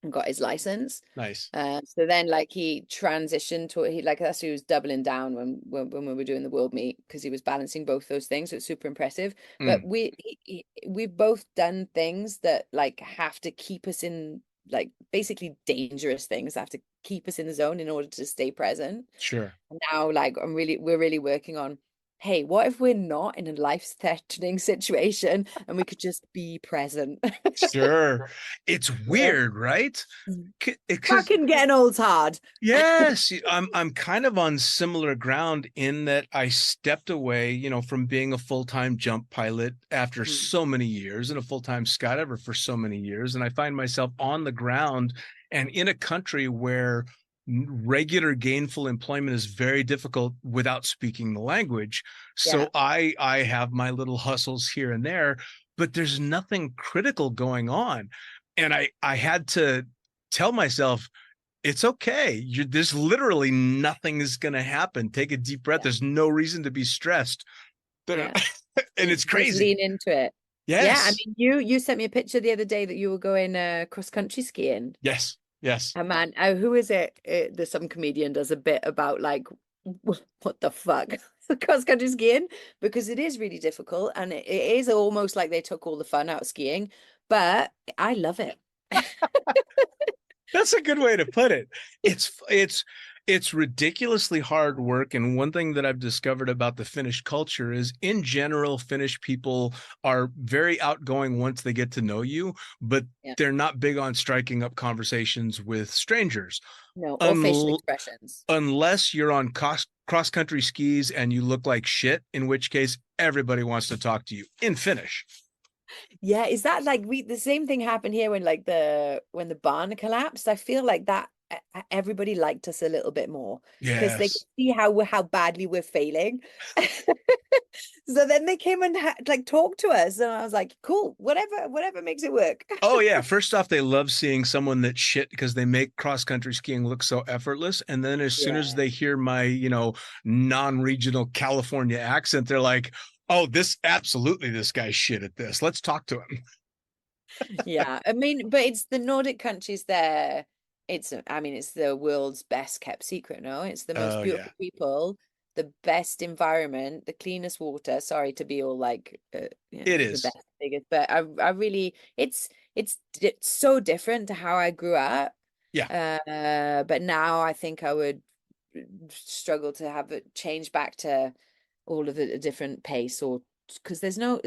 [SPEAKER 5] and got his license.
[SPEAKER 6] Nice.
[SPEAKER 5] So then like he transitioned to that's who was doubling down when we were doing the world meet because he was balancing both those things. So it's super impressive. But we've both done things that like have to keep us in like basically dangerous things that have to keep us in the zone in order to stay present.
[SPEAKER 6] Sure.
[SPEAKER 5] And now like we're really working on, hey, what if we're not in a life-threatening situation and we could just be present?
[SPEAKER 6] Sure. It's weird, right?
[SPEAKER 5] Fucking getting old's hard.
[SPEAKER 6] Yes, I'm kind of on similar ground in that I stepped away, from being a full-time jump pilot after so many years and a full-time skydiver for so many years. And I find myself on the ground and in a country where regular gainful employment is very difficult without speaking the language. So I have my little hustles here and there, but there's nothing critical going on. And I had to tell myself, it's okay. There's literally nothing is going to happen. Take a deep breath. There's no reason to be stressed. And it's crazy.
[SPEAKER 5] Just lean into it.
[SPEAKER 6] Yes.
[SPEAKER 5] Yeah. I mean, you sent me a picture the other day that you were going cross country skiing.
[SPEAKER 6] Yes. Yes.
[SPEAKER 5] And man, who is it? There's some comedian does a bit about like, what the fuck? Cross country skiing, because it is really difficult and it is almost like they took all the fun out of skiing, but I love it.
[SPEAKER 6] That's a good way to put it. It's ridiculously hard work. And one thing that I've discovered about the Finnish culture is in general, Finnish people are very outgoing once they get to know you, but they're not big on striking up conversations with strangers.
[SPEAKER 5] No, or facial expressions.
[SPEAKER 6] Unless you're on cross-country skis and you look like shit, in which case everybody wants to talk to you in Finnish.
[SPEAKER 5] Yeah, is that like the same thing happened here when when the barn collapsed? I feel like that everybody liked us a little bit more because they could see how badly we're failing. So then they came and like talked to us, and I was like, cool, whatever makes it work.
[SPEAKER 6] Oh yeah, first off, they love seeing someone that's shit because they make cross-country skiing look so effortless. And then as soon as they hear my non-regional California accent, they're like, oh, this guy's shit at this. Let's talk to him.
[SPEAKER 5] Yeah, I mean, but it's the Nordic countries there. It's the world's best kept secret. No, it's the most beautiful people, the best environment, the cleanest water. Sorry to be all like,
[SPEAKER 6] it is
[SPEAKER 5] the best, biggest, but I really, it's so different to how I grew up.
[SPEAKER 6] Yeah.
[SPEAKER 5] But now I think I would struggle to have it change back to all of a different pace, or because there's a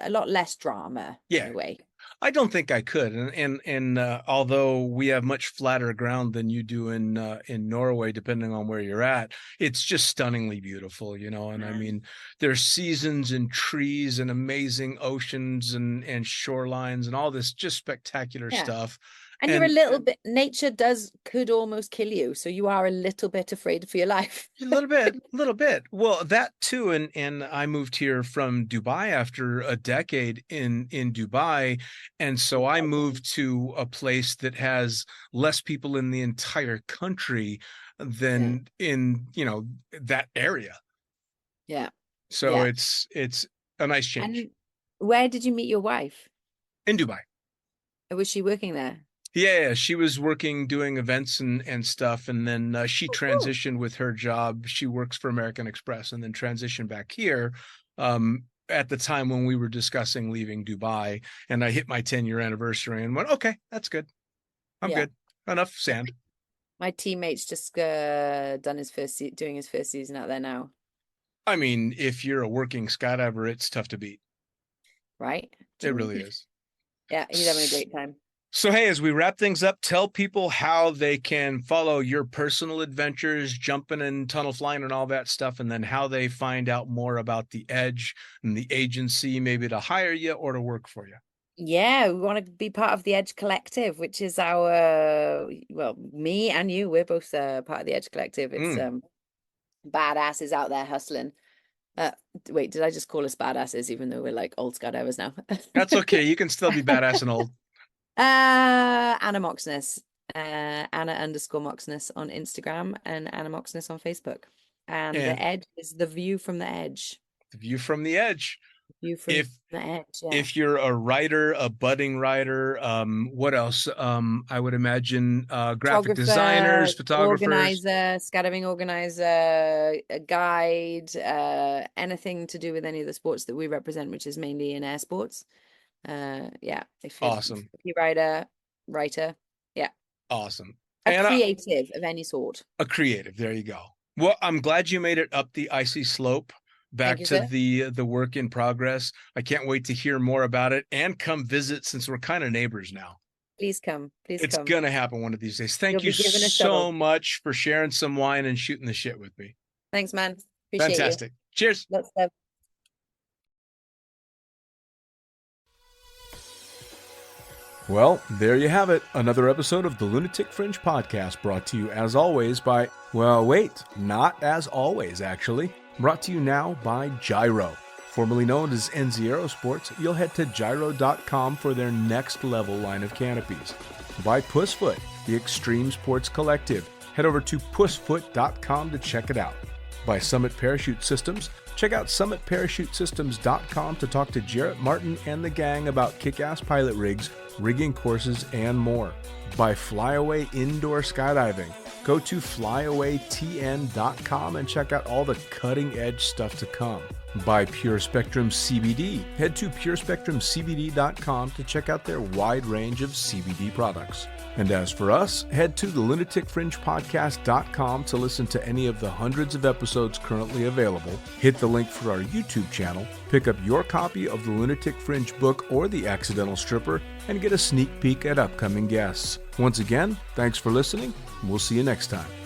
[SPEAKER 5] lot less drama in a way.
[SPEAKER 6] I don't think I could, and although we have much flatter ground than you do in Norway, depending on where you're at, it's just stunningly beautiful, And I mean, there's seasons and trees and amazing oceans and shorelines and all this just spectacular stuff.
[SPEAKER 5] And you're a little bit, nature could almost kill you. So you are a little bit afraid for your life.
[SPEAKER 6] A little bit. Well, that too. And I moved here from Dubai after a decade in Dubai. And so I moved to a place that has less people in the entire country. than in, that area.
[SPEAKER 5] Yeah.
[SPEAKER 6] So
[SPEAKER 5] Yeah.
[SPEAKER 6] it's a nice change.
[SPEAKER 5] And where did you meet your wife?
[SPEAKER 6] In Dubai.
[SPEAKER 5] Was she working there?
[SPEAKER 6] Yeah, she was working doing events and stuff, and then she transitioned with her job. She works for American Express, and then transitioned back here at the time when we were discussing leaving Dubai. And I hit my 10-year anniversary and went, okay, that's good. I'm good. Enough sand.
[SPEAKER 5] My teammate's just doing his first season out there now.
[SPEAKER 6] I mean, if you're a working skydiver, it's tough to beat.
[SPEAKER 5] Right?
[SPEAKER 6] It really is.
[SPEAKER 5] Yeah, he's having a great time.
[SPEAKER 6] So, hey, as we wrap things up, tell people how they can follow your personal adventures, jumping and tunnel flying and all that stuff, and then how they find out more about the Edge and the agency, maybe to hire you or to work for you.
[SPEAKER 5] Yeah, we want to be part of the Edge Collective, which is me and you, we're both part of the Edge Collective. It's badasses out there hustling. Wait, did I just call us badasses, even though we're like old skydivers now?
[SPEAKER 6] That's okay. You can still be badass and old.
[SPEAKER 5] Anna Moxnes, Anna_Moxnes on Instagram and Anna Moxnes on Facebook. And the Edge is the view from the edge.
[SPEAKER 6] The view from the edge.
[SPEAKER 5] View from the edge. Yeah.
[SPEAKER 6] If you're a writer, a budding writer, what else? I would imagine graphic designers, photographers,
[SPEAKER 5] skydiving organizer, a guide, anything to do with any of the sports that we represent, which is mainly in air sports.
[SPEAKER 6] Awesome.
[SPEAKER 5] If you're writer, yeah.
[SPEAKER 6] Awesome.
[SPEAKER 5] Creative of any sort.
[SPEAKER 6] A creative, there you go. Well, I'm glad you made it up the icy slope back to the work in progress. I can't wait to hear more about it and come visit, since we're kind of neighbors now.
[SPEAKER 5] Please come.
[SPEAKER 6] It's gonna happen one of these days. Thank you so much for sharing some wine and shooting the shit with me.
[SPEAKER 5] Thanks, man. Appreciate
[SPEAKER 6] Fantastic.
[SPEAKER 5] You.
[SPEAKER 6] Cheers.
[SPEAKER 5] Let's have.
[SPEAKER 3] Well, there you have it. Another episode of the Lunatic Fringe podcast, brought to you as always by, well, wait, not as always, actually. Brought to you now by Gyro. Formerly known as NZ Aerosports, you'll head to gyro.com for their next level line of canopies. By Pussfoot, the extreme sports collective. Head over to pussfoot.com to check it out. By Summit Parachute Systems, check out summitparachutesystems.com to talk to Jarrett Martin and the gang about kick-ass pilot rigs, rigging courses, and more. By Flyaway Indoor Skydiving, go to flyawaytn.com and check out all the cutting-edge stuff to come. By Pure Spectrum CBD, head to purespectrumcbd.com to check out their wide range of CBD products. And as for us, head to the lunaticfringepodcast.com to listen to any of the hundreds of episodes currently available, hit the link for our YouTube channel, pick up your copy of the Lunatic Fringe book or The Accidental Stripper, and get a sneak peek at upcoming guests. Once again, thanks for listening. We'll see you next time.